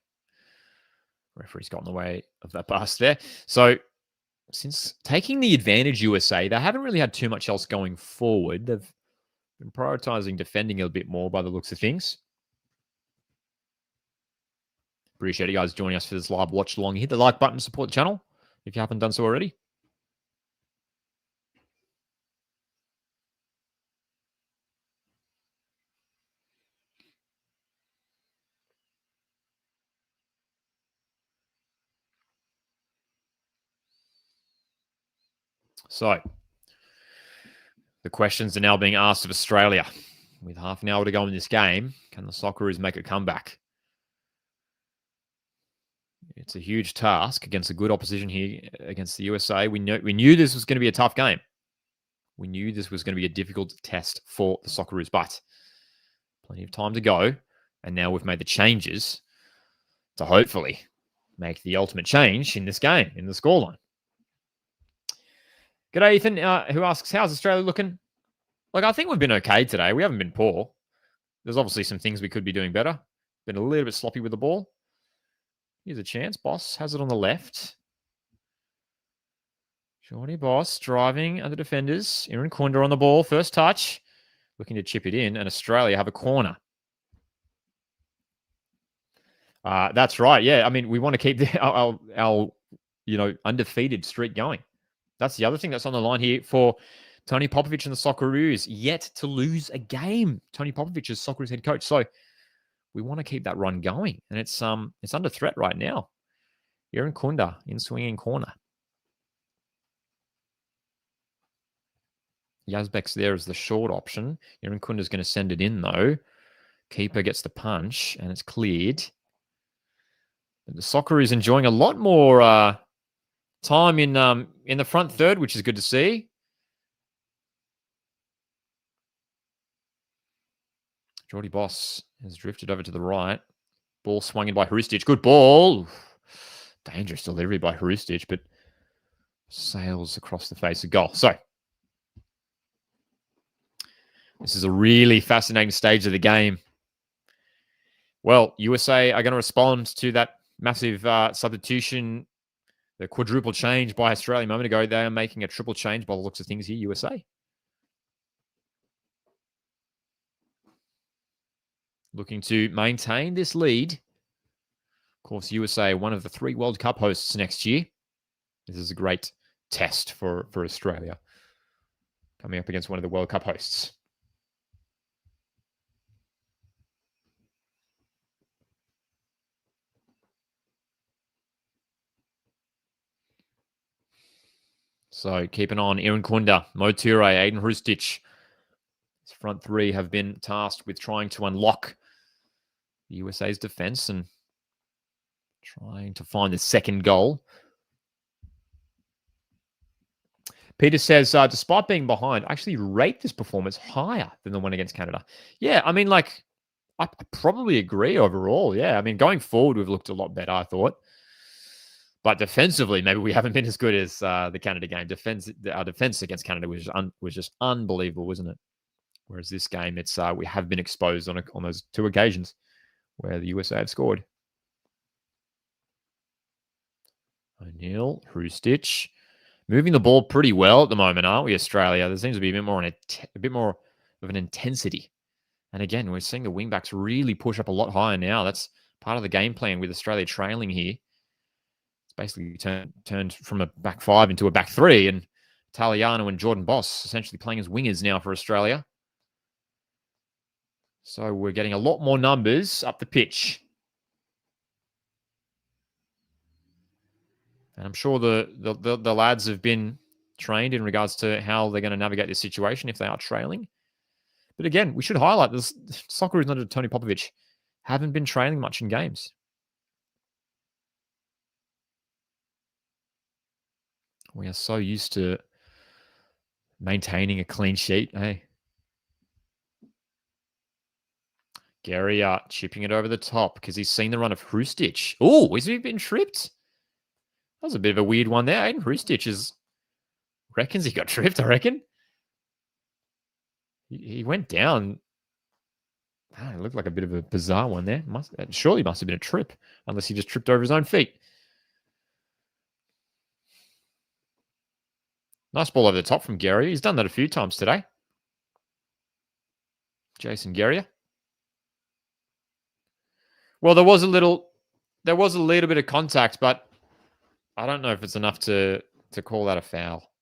Referee's got in the way of that pass there. So since taking the advantage USA, they haven't really had too much else going forward. They've been prioritizing defending a bit more by the looks of things. Appreciate you guys joining us for this live watch along. Hit the like button to support the channel if you haven't done so already. So, the questions are now being asked of Australia. With half an hour to go in this game, can the Socceroos make a comeback? It's a huge task against a good opposition here against the USA. We knew this was going to be a tough game. We knew this was going to be a difficult test for the Socceroos, but plenty of time to go. And now we've made the changes to hopefully make the ultimate change in this game, in the scoreline. G'day, Ethan, who asks, how's Australia looking? Look, I think we've been okay today. We haven't been poor. There's obviously some things we could be doing better. Been a little bit sloppy with the ball. Here's a chance. Boss has it on the left. Jordy Boss driving at the defenders. Aaron Kunda on the ball. First touch. Looking to chip it in. And Australia have a corner. That's right. Yeah. I mean, we want to keep our undefeated streak going. That's the other thing that's on the line here for Tony Popovic and the Socceroos. Yet to lose a game. Tony Popovic is Socceroos head coach. So we want to keep that run going. And it's under threat right now. Aaron Kunda in swinging corner. Yazbek's there as the short option. Aaron Kunda's going to send it in, though. Keeper gets the punch, and it's cleared. But the Socceroos enjoying a lot more time in the front third, which is good to see. Jordy Boss has drifted over to the right. Ball swung in by Hrustic. Good ball. Dangerous delivery by Hrustic, but sails across the face of goal. So, this is a really fascinating stage of the game. Well, USA are going to respond to that massive substitution, the quadruple change by Australia a moment ago. They are making a triple change by the looks of things here, USA. Looking to maintain this lead. Of course, USA, one of the 3 World Cup hosts next year. This is a great test for Australia. Coming up against one of the World Cup hosts. So keep an eye on Aaron Kunda, Mo Ture, Aiden Hrustic. His front 3 have been tasked with trying to unlock the USA's defense and trying to find the second goal. Peter says, despite being behind, I actually rate this performance higher than the one against Canada. Yeah, I mean, I probably agree overall. Yeah, I mean, going forward, we've looked a lot better, I thought. But defensively, maybe we haven't been as good as the Canada game. Our defense against Canada was just unbelievable, wasn't it? Whereas this game, it's we have been exposed on those 2 occasions where the USA have scored. O'Neill, Hrustic, moving the ball pretty well at the moment, aren't we, Australia? There seems to be a bit more of an intensity. And again, we're seeing the wingbacks really push up a lot higher now. That's part of the game plan with Australia trailing here. It's basically turned from a back 5 into a back 3, and Italiano and Jordan Boss essentially playing as wingers now for Australia. So we're getting a lot more numbers up the pitch. And I'm sure the lads have been trained in regards to how they're going to navigate this situation if they are trailing. But again, we should highlight this. Socceroos under Tony Popovic haven't been trailing much in games. We are so used to maintaining a clean sheet. Hey, Gary chipping it over the top because he's seen the run of Hrustic. Oh, has he been tripped? That was a bit of a weird one there. Aiden Hrustic reckons he got tripped, I reckon. He went down. It looked like a bit of a bizarre one there. Surely must have been a trip, unless he just tripped over his own feet. Nice ball over the top from Gary. He's done that a few times today. Jason Guerrier. Well, there was a little bit of contact, but I don't know if it's enough to call that a foul.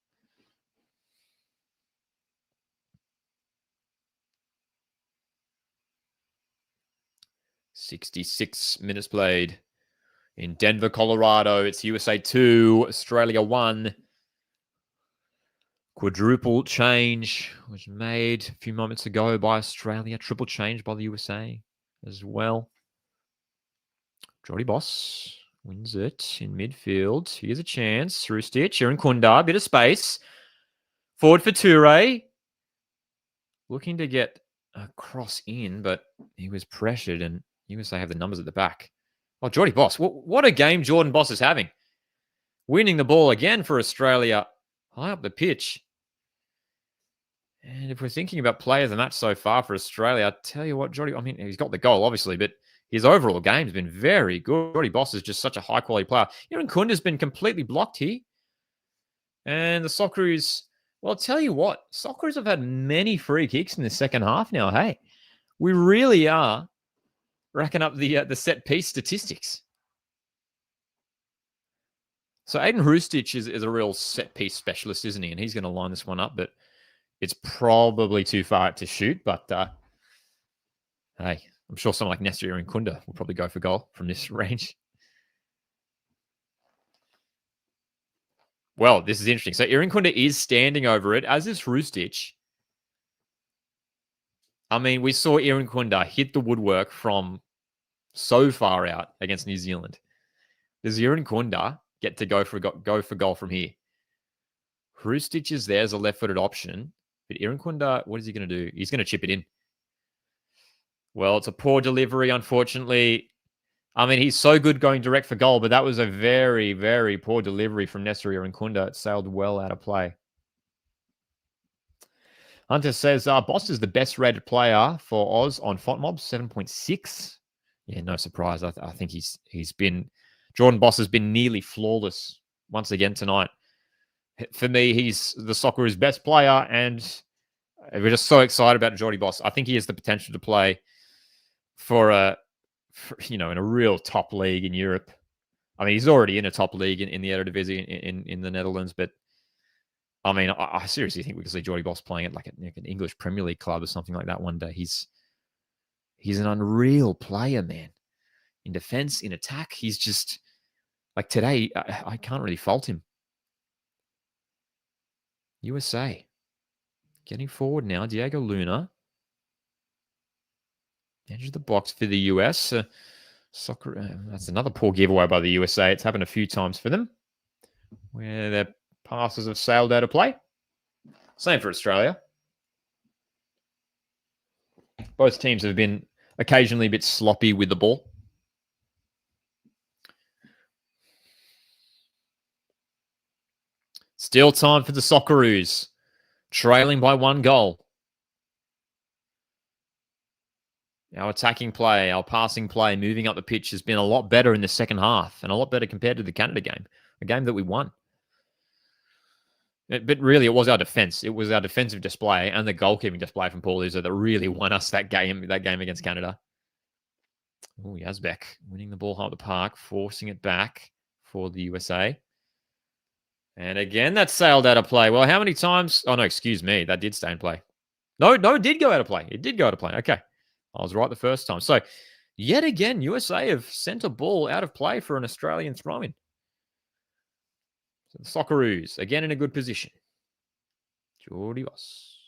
"66 minutes played in Denver, Colorado. It's USA 2, Australia 1. Quadruple change was made a few moments ago by Australia. Triple change by the USA as well. Jody Boss wins it in midfield. Here's a chance. Through stitch. Aaron Kunda, bit of space. Forward for Toure. Looking to get a cross in, but he was pressured, and USA have the numbers at the back. Oh, Jody Boss. What a game Jordan Boss is having. Winning the ball again for Australia. High up the pitch. And if we're thinking about player of the match so far for Australia, I tell you what, Jody, I mean, he's got the goal, obviously, but his overall game has been very good. Jody Boss is just such a high-quality player. Aaron Kunda's been completely blocked here. And the Socceroos, well, I'll tell you what, Socceroos have had many free kicks in the second half now. Hey, we really are racking up the set-piece statistics. So Aiden Hrustich is a real set-piece specialist, isn't he? And he's going to line this one up, but it's probably too far to shoot. But hey, I'm sure someone like Nestor and Kunda will probably go for goal from this range. Well, this is interesting. So Aaron Kunda is standing over it, as is Hrustich. I mean, we saw Aaron Kunda hit the woodwork from so far out against New Zealand. Does Aaron Kunda get to go for goal from here? Hrustich is there as a left-footed option. But Aaron Kunda, what is he going to do? He's going to chip it in. Well, it's a poor delivery, unfortunately. I mean, he's so good going direct for goal, but that was a very, very poor delivery from Nestor Aaron Kunda. It sailed well out of play. Hunter says, Boss is the best rated player for Oz on FontMob, 7.6. Yeah, no surprise. I think he's been... Jordan Boss has been nearly flawless once again tonight. For me, he's the Socceroos' best player, and we're just so excited about Jordy Boss. I think he has the potential to play in a real top league in Europe. I mean, he's already in a top league in the Eredivisie in the Netherlands, but I mean, I seriously think we could see Jordy Boss playing at like an English Premier League club or something like that one day. He's an unreal player, man. In defense, in attack, he's just like today. I can't really fault him. USA getting forward now. Diego Luna. Edge of the box for the US. That's another poor giveaway by the USA. It's happened a few times for them where their passes have sailed out of play. Same for Australia. Both teams have been occasionally a bit sloppy with the ball. Still time for the Socceroos, trailing by 1 goal. Our attacking play, our passing play, moving up the pitch has been a lot better in the second half and a lot better compared to the Canada game, a game that we won. But really, it was our defense. It was our defensive display and the goalkeeping display from Paul Izzo that really won us that game against Canada. Oh, Yazbek winning the ball high at the park, forcing it back for the USA. And again, that sailed out of play. Well, how many times? Oh, no, excuse me. That did stay in play. No, it did go out of play. It did go out of play. Okay. I was right the first time. So, yet again, USA have sent a ball out of play for an Australian throw-in. So the Socceroos, again in a good position. Jordy Boss.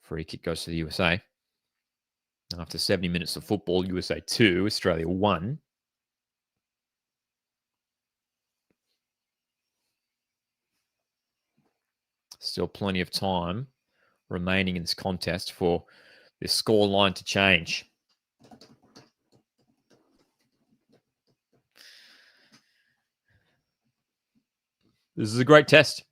Free kick goes to the USA. After 70 minutes of football, USA 2, Australia 1. Still plenty of time remaining in this contest for this score line to change. This is a great test.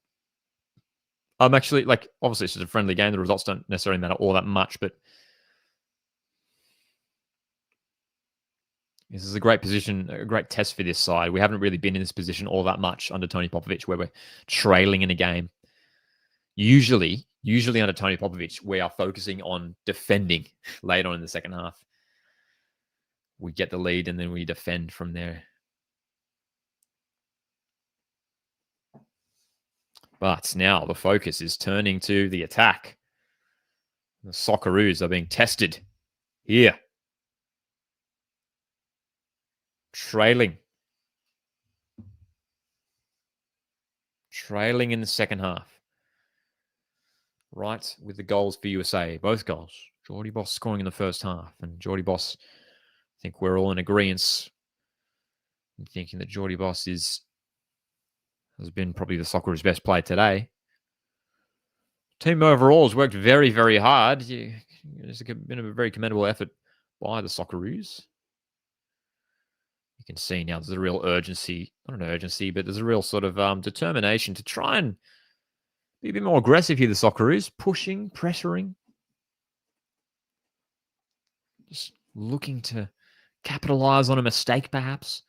I'm actually, obviously it's just a friendly game. The results don't necessarily matter all that much, but this is a great position, a great test for this side. We haven't really been in this position all that much under Tony Popovic where we're trailing in a game. Usually under Tony Popovic, we are focusing on defending late on in the second half. We get the lead and then we defend from there. But now the focus is turning to the attack. The Socceroos are being tested here. Trailing in the second half. right with the goals for USA. Both goals. Geordie Boss scoring in the first half. And Geordie Boss, I think we're all in agreement in thinking that Geordie Boss has been probably the Socceroos' best player today. Team overall has worked very, very hard. It's been a very commendable effort by the Socceroos. You can see now there's a real urgency, not an urgency, but there's a real sort of determination to try and be a bit more aggressive here, the Socceroos, pushing, pressuring, just looking to capitalize on a mistake, perhaps,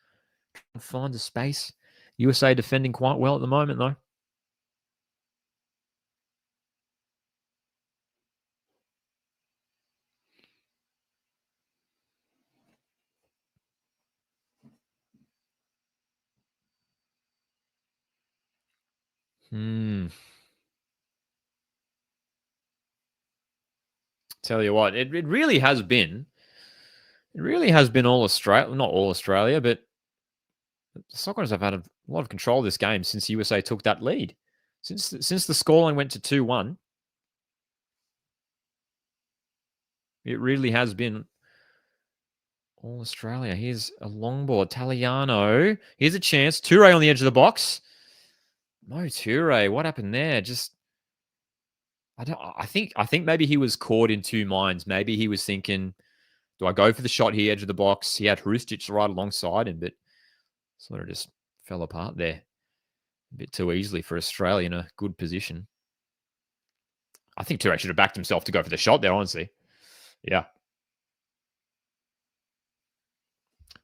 and find a space. USA defending quite well at the moment, though. Tell you what, it really has been. It really has been all Australia, not all Australia, but the Socceroos have had a lot of control of this game since USA took that lead. Since the scoreline went to 2-1, it really has been all Australia. Here's a long ball. Italiano. Here's a chance. Toure on the edge of the box. No Toure. What happened there? I think maybe he was caught in two minds. Maybe he was thinking, do I go for the shot here, edge of the box? He had Hrustic right alongside him, but sort of just fell apart there a bit too easily for Australia in a good position. I think Toure should have backed himself to go for the shot there, honestly. Yeah.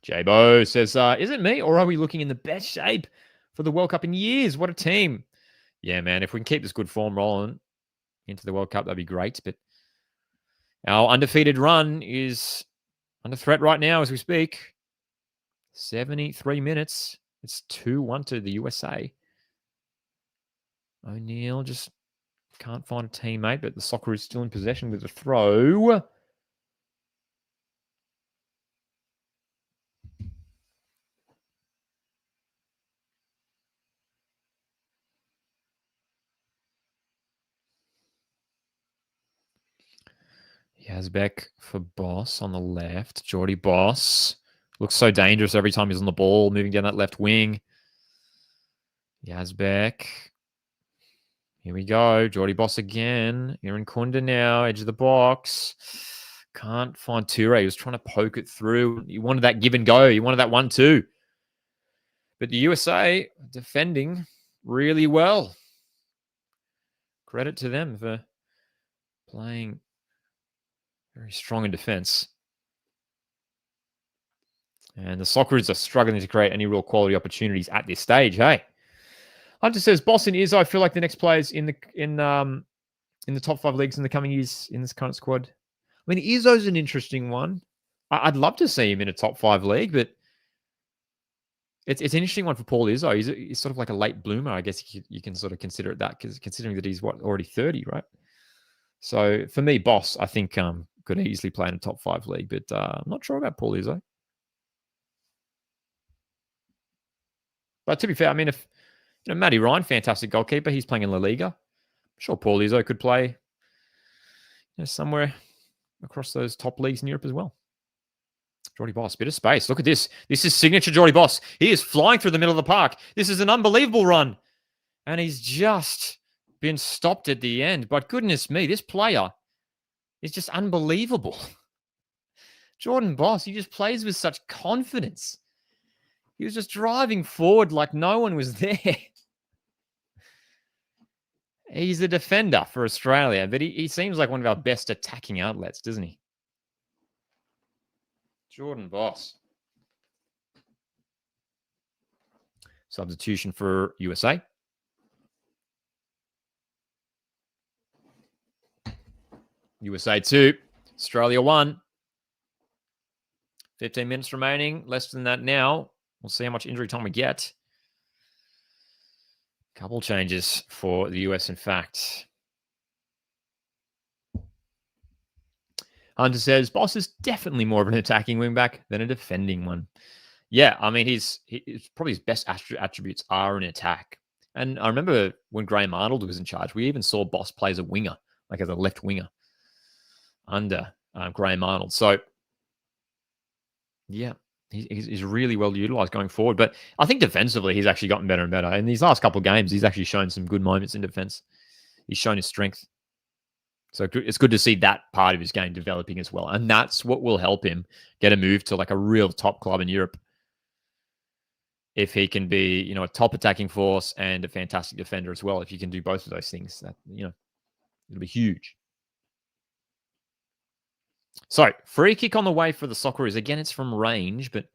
Jabo says, is it me or are we looking in the best shape for the World Cup in years? What a team. Yeah, man, if we can keep this good form rolling into the World Cup, that'd be great. But our undefeated run is under threat right now as we speak. 73 minutes. It's 2-1 to the USA. O'Neill just can't find a teammate, but the Socceroos is still in possession with a throw. Yazbek for Boss on the left. Geordie Boss looks so dangerous every time he's on the ball, moving down that left wing. Yazbek. Here we go. Geordie Boss again. Aaron Kunda now, edge of the box. Can't find Toure. He was trying to poke it through. He wanted that give and go. He wanted that 1-2. But the USA defending really well. Credit to them for playing very strong in defense. And the Socceroos are struggling to create any real quality opportunities at this stage. Hey, Hunter says, Boss and Izzo, I feel like the next players in the top 5 leagues in the coming years in this current squad. I mean, Izzo's an interesting one. I'd love to see him in a top 5 league, but it's an interesting one for Paul Izzo. He's sort of like a late bloomer, I guess you can sort of consider it that, because considering that he's already 30, right? So for me, Boss, I think could easily play in a top 5 league, but I'm not sure about Paul Izzo. But to be fair, I mean, if Matty Ryan, fantastic goalkeeper, he's playing in La Liga. I'm sure Paul Izzo could play somewhere across those top leagues in Europe as well. Geordie Boss, bit of space. Look at this. This is signature Geordie Boss. He is flying through the middle of the park. This is an unbelievable run. And he's just been stopped at the end. But goodness me, this player is just unbelievable. Jordan Boss, he just plays with such confidence. He was just driving forward like no one was there. He's a defender for Australia, but he seems like one of our best attacking outlets, doesn't he? Jordan Boss. Substitution for USA. USA 2, Australia 1. 15 minutes remaining, less than that now. We'll see how much injury time we get. Couple changes for the US, in fact. Hunter says, Boss is definitely more of an attacking wingback than a defending one. Yeah, I mean, he's probably his best attributes are in attack. And I remember when Graham Arnold was in charge, we even saw Boss play as a winger like as a left winger under Graham Arnold. So, yeah, he's really well utilised going forward. But I think defensively, he's actually gotten better and better. In these last couple of games, he's actually shown some good moments in defence. He's shown his strength. So it's good to see that part of his game developing as well. And that's what will help him get a move to like a real top club in Europe. If he can be, a top attacking force and a fantastic defender as well. If you can do both of those things, that, it'll be huge. So, free kick on the way for the Socceroos. Again, it's from range, but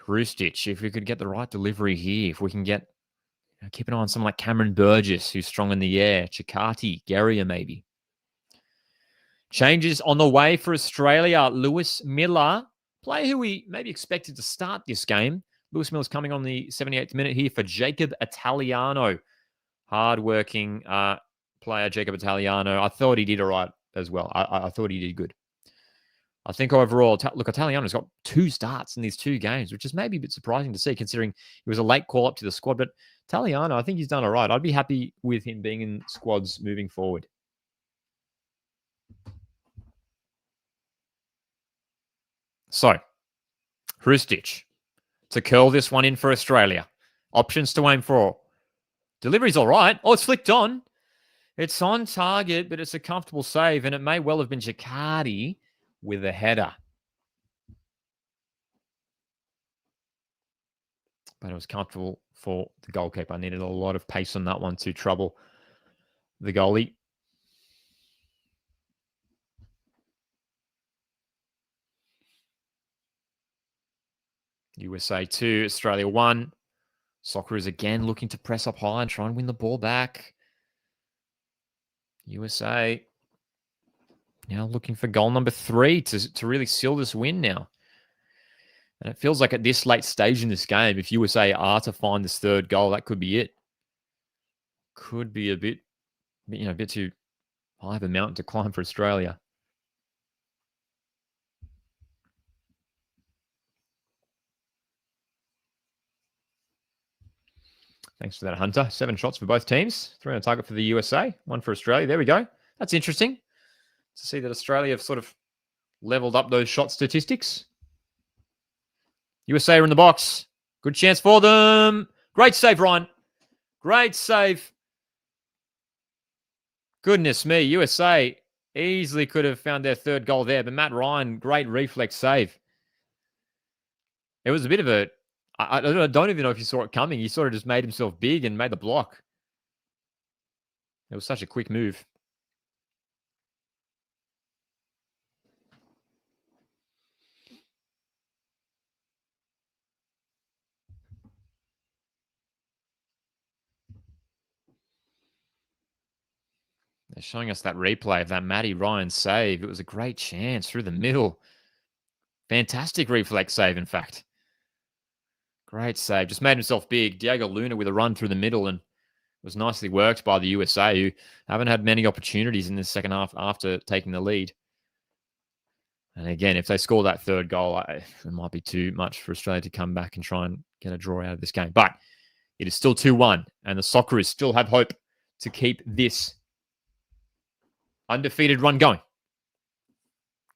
Hrustic, if we could get the right delivery here, if we can get, keep an eye on someone like Cameron Burgess, who's strong in the air, Chikati, Guerrier maybe. Changes on the way for Australia. Lewis Miller, player who we maybe expected to start this game. Lewis Miller's coming on the 78th minute here for Jacob Italiano. Hard-working player, Jacob Italiano. I thought he did all right as well. I thought he did good. I think overall, look, Italiano's got 2 starts in these 2 games, which is maybe a bit surprising to see considering he was a late call-up to the squad. But Italiano, I think he's done all right. I'd be happy with him being in squads moving forward. So, Hrustic to curl this one in for Australia. Options to aim for. Delivery's all right. Oh, it's flicked on. It's on target, but it's a comfortable save, and it may well have been Jakardi with a header. But it was comfortable for the goalkeeper. I needed a lot of pace on that one to trouble the goalie. USA 2, Australia 1. Socceroos again looking to press up high and try and win the ball back. USA now looking for goal number 3 to really seal this win now. And it feels like at this late stage in this game, if USA are to find this 3rd goal, that could be it. Could be a bit too high of a mountain to climb for Australia. Thanks for that, Hunter. 7 shots for both teams. 3 on target for the USA, 1 for Australia. There we go. That's interesting to see that Australia have sort of leveled up those shot statistics. USA are in the box. Good chance for them. Great save, Ryan. Great save. Goodness me, USA easily could have found their 3rd goal there, but Matt Ryan, great reflex save. It was a bit of a... I don't even know if you saw it coming. He sort of just made himself big and made the block. It was such a quick move. They're showing us that replay of that Matty Ryan save. It was a great chance through the middle. Fantastic reflex save, in fact. Great save. Just made himself big. Diego Luna with a run through the middle, and it was nicely worked by the USA, who haven't had many opportunities in the second half after taking the lead. And again, if they score that 3rd goal, it might be too much for Australia to come back and try and get a draw out of this game. But it is still 2-1, and the Socceroos still have hope to keep this undefeated run going.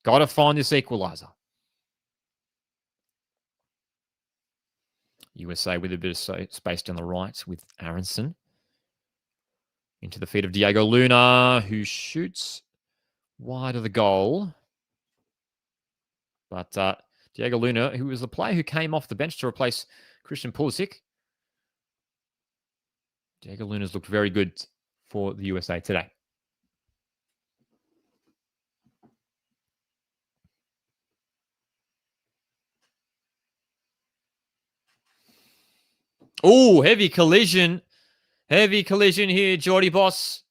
Got to find this equaliser. USA with a bit of space down the right with Aronson. Into the feet of Diego Luna, who shoots wide of the goal. But Diego Luna, who was the player who came off the bench to replace Christian Pulisic. Diego Luna's looked very good for the USA today. Oh, heavy collision. Heavy collision here, Geordie Boss.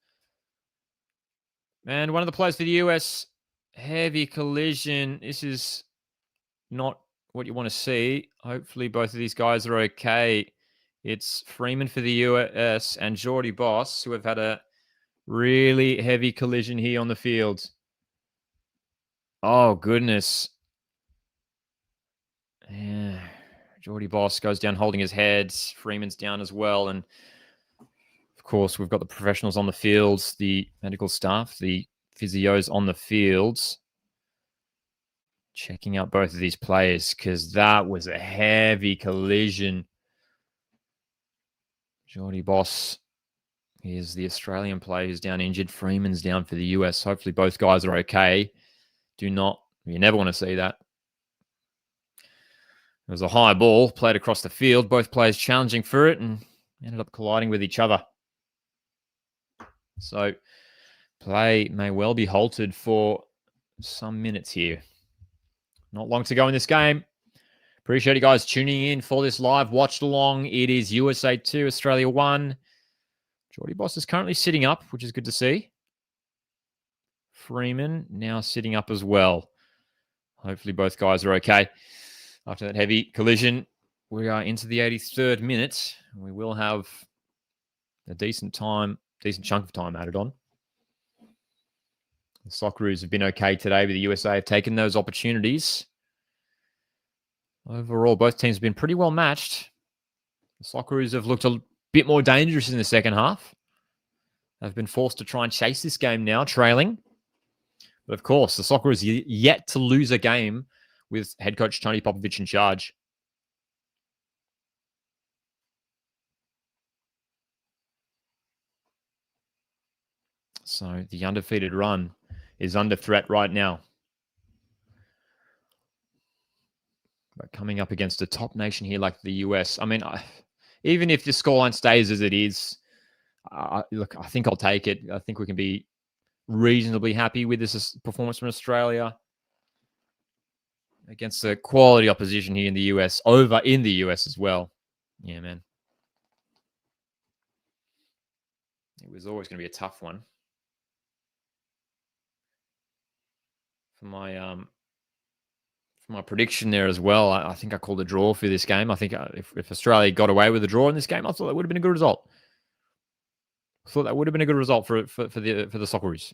And one of the players for the US, heavy collision. This is not what you want to see. Hopefully both of these guys are okay. It's Freeman for the US and Geordie Boss, who have had a really heavy collision here on the field. Oh, goodness. Yeah. Geordie Boss goes down holding his head. Freeman's down as well. And of course, we've got the professionals on the fields, the medical staff, the physios on the fields, checking out both of these players because that was a heavy collision. Geordie Boss is the Australian player who's down injured. Freeman's down for the US. Hopefully both guys are okay. You never want to see that. It was a high ball played across the field. Both players challenging for it and ended up colliding with each other. So play may well be halted for some minutes here. Not long to go in this game. Appreciate you guys tuning in for this live watch along. It is USA 2, Australia 1. Geordie Boss is currently sitting up, which is good to see. Freeman now sitting up as well. Hopefully both guys are okay. After that heavy collision, we are into the 83rd minute. We will have a decent chunk of time added on. The Socceroos have been okay today, but the USA have taken those opportunities. Overall, both teams have been pretty well matched. The Socceroos have looked a bit more dangerous in the second half. They've been forced to try and chase this game now, trailing. But of course, the Socceroos yet to lose a game with head coach Tony Popovich in charge. So the undefeated run is under threat right now. But coming up against a top nation here like the US, I mean, even if the scoreline stays as it is, look, I think I'll take it. I think we can be reasonably happy with this performance from Australia against the quality opposition here in the US, over in the US as well. Yeah, man. It was always going to be a tough one. For my prediction there as well, I think I called a draw for this game. I think if Australia got away with a draw in this game, I thought that would have been a good result. I thought that would have been a good result for the Socceroos.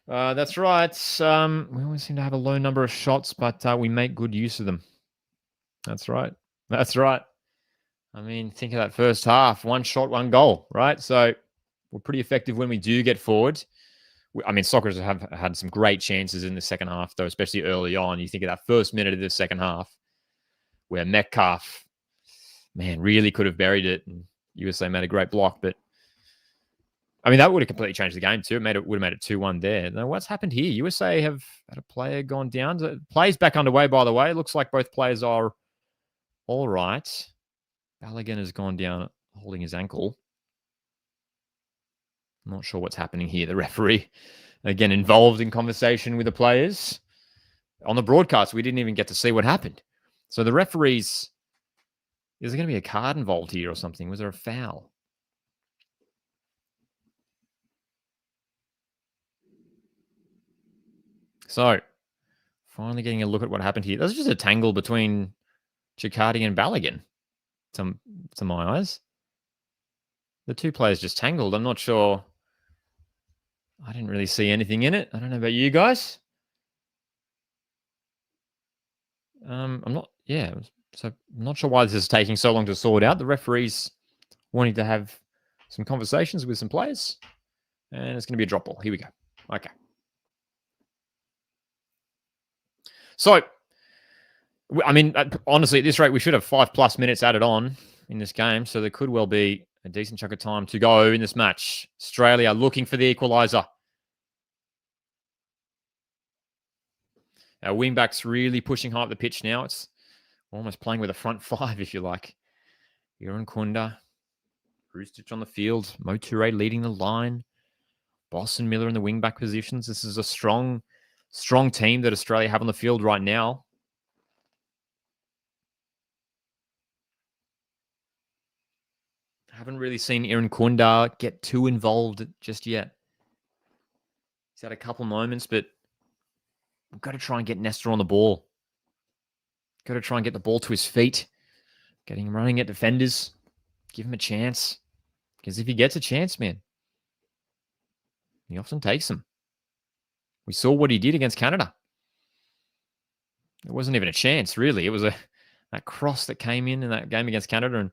That's right. We always seem to have a low number of shots, but we make good use of them. That's right. That's right. I mean, think of that first half. 1 shot, 1 goal, right? So we're pretty effective when we do get forward. I mean, Socceroos have had some great chances in the second half, though, especially early on. You think of that first minute of the second half where Metcalf, man, really could have buried it. And USA made a great block, but I mean, that would have completely changed the game too. Would have made it 2-1 there. Now, what's happened here? USA have had a player gone down. The play's back underway, by the way. It looks like both players are all right. Balogun has gone down holding his ankle. I'm not sure what's happening here. The referee, again, involved in conversation with the players. On the broadcast, we didn't even get to see what happened. So the referees, is there going to be a card involved here or something? Was there a foul? So, finally getting a look at what happened here. There's just a tangle between Cicardi and Balogun, to my eyes. The two players just tangled. I'm not sure. I didn't really see anything in it. I don't know about you guys. I'm not. Yeah. So I'm not sure why this is taking so long to sort out. The referees wanting to have some conversations with some players, and it's going to be a drop ball. Here we go. Okay. So, I mean, honestly, at this rate, we should have 5+ minutes added on in this game. So there could well be a decent chunk of time to go in this match. Australia looking for the equaliser. Our wingback's really pushing high up the pitch now. It's almost playing with a front 5, if you like. Iran Kunda, Roostich on the field, Mo Toure leading the line. Boss and Miller in the wingback positions. This is a strong team that Australia have on the field right now. Haven't really seen Iran Kunda get too involved just yet. He's had a couple moments, but we've got to try and get Nestor on the ball. Got to try and get the ball to his feet. Getting him running at defenders. Give him a chance. Because if he gets a chance, man, he often takes them. We saw what he did against Canada. It wasn't even a chance, really. It was that cross that came in that game against Canada, and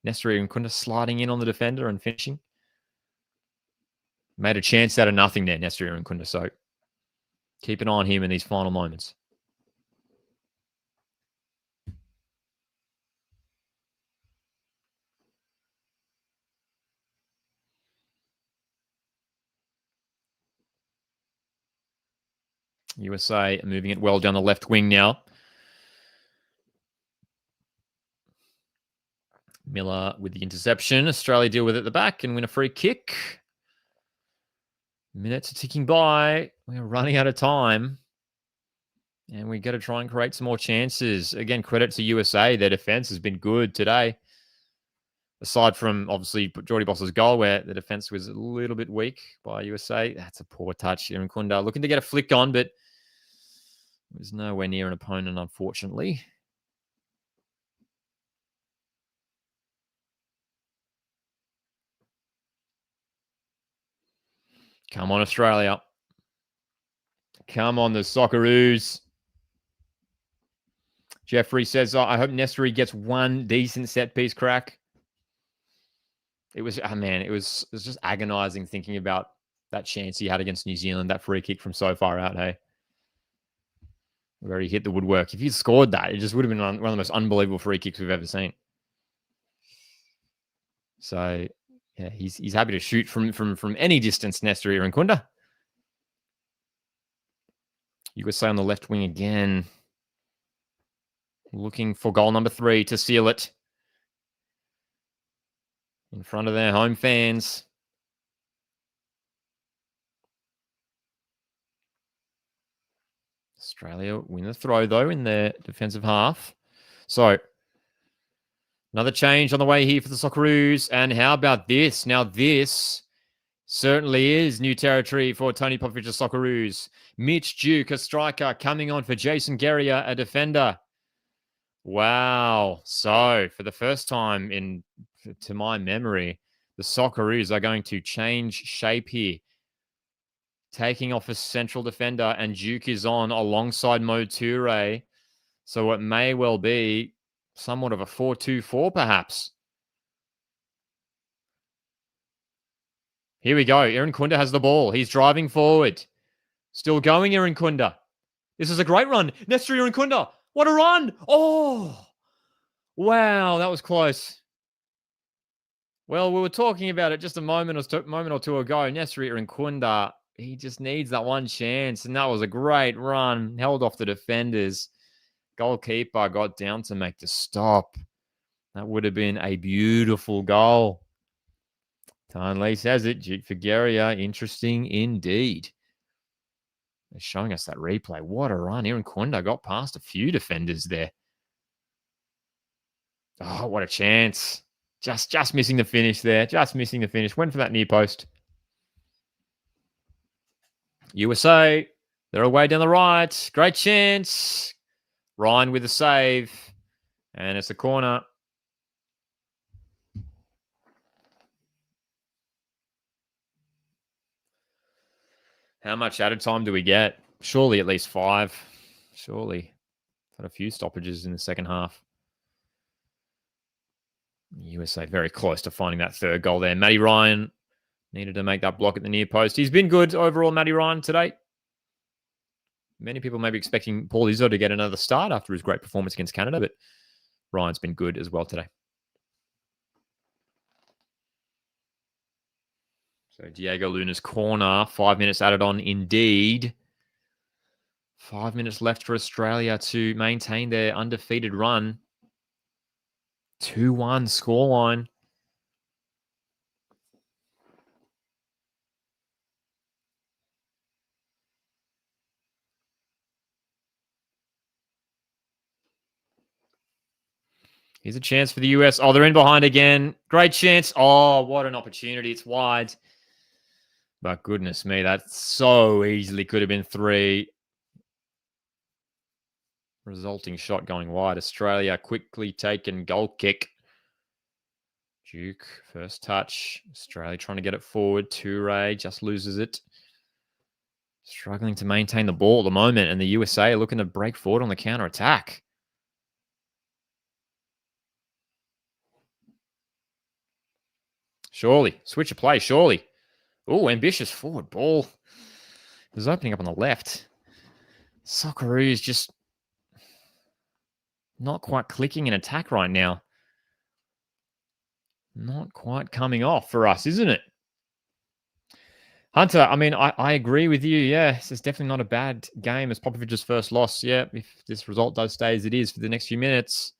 Nestori Nkunda sliding in on the defender and finishing. Made a chance out of nothing there, Nestori Nkunda. So keep an eye on him in these final moments. USA moving it well down the left wing now. Miller with the interception. Australia deal with it at the back and win a free kick. Minutes are ticking by. We're running out of time. And we got to try and create some more chances. Again, credit to USA. Their defense has been good today. Aside from, obviously, Geordie Boss's goal, where the defense was a little bit weak by USA. That's a poor touch. Aaron Kunda looking to get a flick on, but was nowhere near an opponent, unfortunately. Come on, Australia. Come on, the Socceroos. Jeffrey says, I hope Nestori gets one decent set piece crack. It was, it was just agonizing thinking about that chance he had against New Zealand, that free kick from so far out, hey? Where he hit the woodwork. If he'd scored that, it just would have been one of the most unbelievable free kicks we've ever seen. So, yeah, he's happy to shoot from any distance, Nestori Nkunda. USA on the left wing again. Looking for goal number 3 to seal it. In front of their home fans. Australia win the throw, though, in their defensive half. So, another change on the way here for the Socceroos. And how about this? Now, this certainly is new territory for Tony Popovich's Socceroos. Mitch Duke, a striker, coming on for Jason Guerrier, a defender. Wow. So, for the first time to my memory, the Socceroos are going to change shape here. Taking off a central defender, and Duke is on alongside Mo Toure. So it may well be somewhat of a 4-2-4, perhaps. Here we go. Aaron Kunda has the ball. He's driving forward. Still going, Aaron Kunda. This is a great run. Nestori Aaron Kunda. What a run. Oh, wow. That was close. Well, we were talking about it just a moment or two ago. Nestori Aaron Kunda, he just needs that one chance. And that was a great run. Held off the defenders. Goalkeeper got down to make the stop. That would have been a beautiful goal. Tan Lee says it. Duke for Guerrier. Interesting indeed. They're showing us that replay. What a run. Aaron Kunda got past a few defenders there. Oh, what a chance. Just missing the finish there. Just missing the finish. Went for that near post. USA. They're away down the right. Great chance. Ryan with the save. And it's a corner. How much added time do we get? Surely at least 5. Surely. Had a few stoppages in the second half. USA very close to finding that third goal there. Matty Ryan needed to make that block at the near post. He's been good overall, Matty Ryan, today. Many people may be expecting Paul Izzo to get another start after his great performance against Canada, but Ryan's been good as well today. So Diego Luna's corner, 5 minutes added on indeed. 5 minutes left for Australia to maintain their undefeated run. 2-1 scoreline. Here's a chance for the US. Oh, they're in behind again. Great chance. Oh, what an opportunity. It's wide. But goodness me, that so easily could have been 3. Resulting shot going wide. Australia quickly taken goal kick. Duke, first touch. Australia trying to get it forward. Toure just loses it. Struggling to maintain the ball at the moment, and the USA are looking to break forward on the counter-attack. Surely. Switch of play, surely. Oh, ambitious forward ball. It was opening up on the left. Socceroos just not quite clicking in attack right now. Not quite coming off for us, isn't it? Hunter, I mean, I agree with you. Yeah, this is definitely not a bad game as Popovic's first loss. Yeah, if this result does stay as it is for the next few minutes.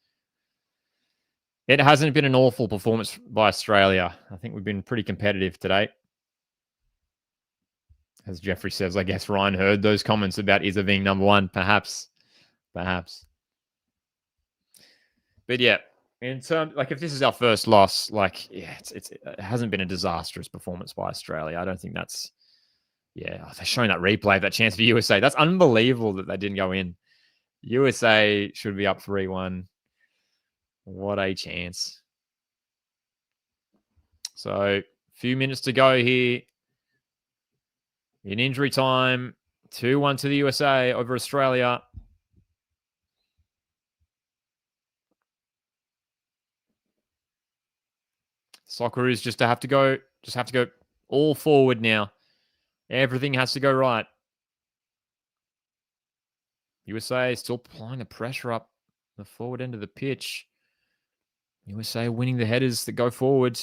It hasn't been an awful performance by Australia. I think we've been pretty competitive today. As Jeffrey says, I guess Ryan heard those comments about Izza being number one. Perhaps. But yeah, in terms, like, if this is our first loss, like, yeah, it hasn't been a disastrous performance by Australia. I don't think that's, they're showing that replay, that chance for USA. That's unbelievable that they didn't go in. USA should be up 3-1. What a chance. So, a few minutes to go here. In injury time, 2-1 to the USA over Australia. Socceroos just have to go all forward now. Everything has to go right. USA still applying the pressure up the forward end of the pitch. USA winning the headers that go forward.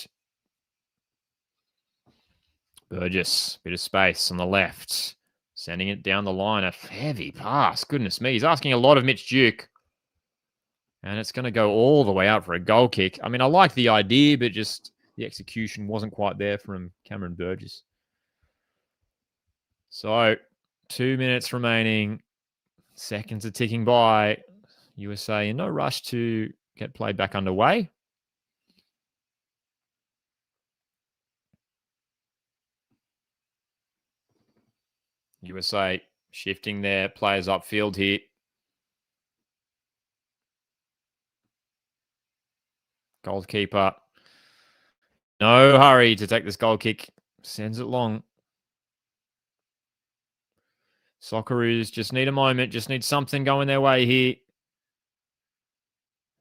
Burgess, bit of space on the left. Sending it down the line. A heavy pass. Goodness me. He's asking a lot of Mitch Duke. And it's going to go all the way out for a goal kick. I mean, I like the idea, but just the execution wasn't quite there from Cameron Burgess. So, 2 minutes remaining. Seconds are ticking by. USA in no rush to get play back underway. USA shifting their players upfield here. Goalkeeper. No hurry to take this goal kick. Sends it long. Socceroos just need a moment. Just need something going their way here.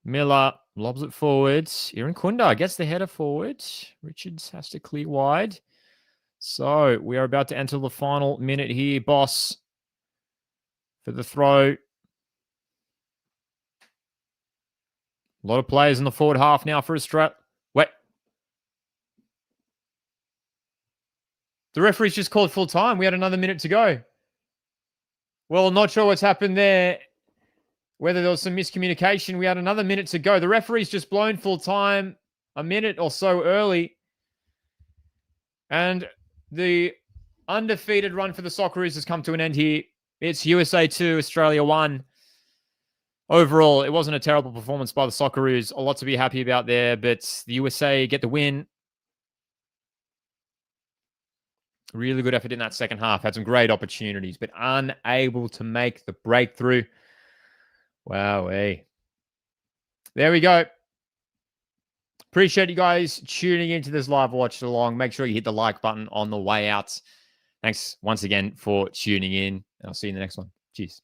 Miller lobs it forwards. Irankunda gets the header forward. Richards has to clear wide. So we are about to enter the final minute here, boss, for the throw. A lot of players in the forward half now for Australia. Wait. The referee's just called full time. We had another minute to go. Well, not sure what's happened there. Whether there was some miscommunication. We had another minute to go. The referee's just blown full time a minute or so early. And the undefeated run for the Socceroos has come to an end here. It's USA 2, Australia 1. Overall, it wasn't a terrible performance by the Socceroos. A lot to be happy about there, but the USA get the win. Really good effort in that second half. Had some great opportunities, but unable to make the breakthrough. Wowee. There we go. Appreciate you guys tuning into this live watch along. Make sure you hit the like button on the way out. Thanks once again for tuning in. And I'll see you in the next one. Cheers.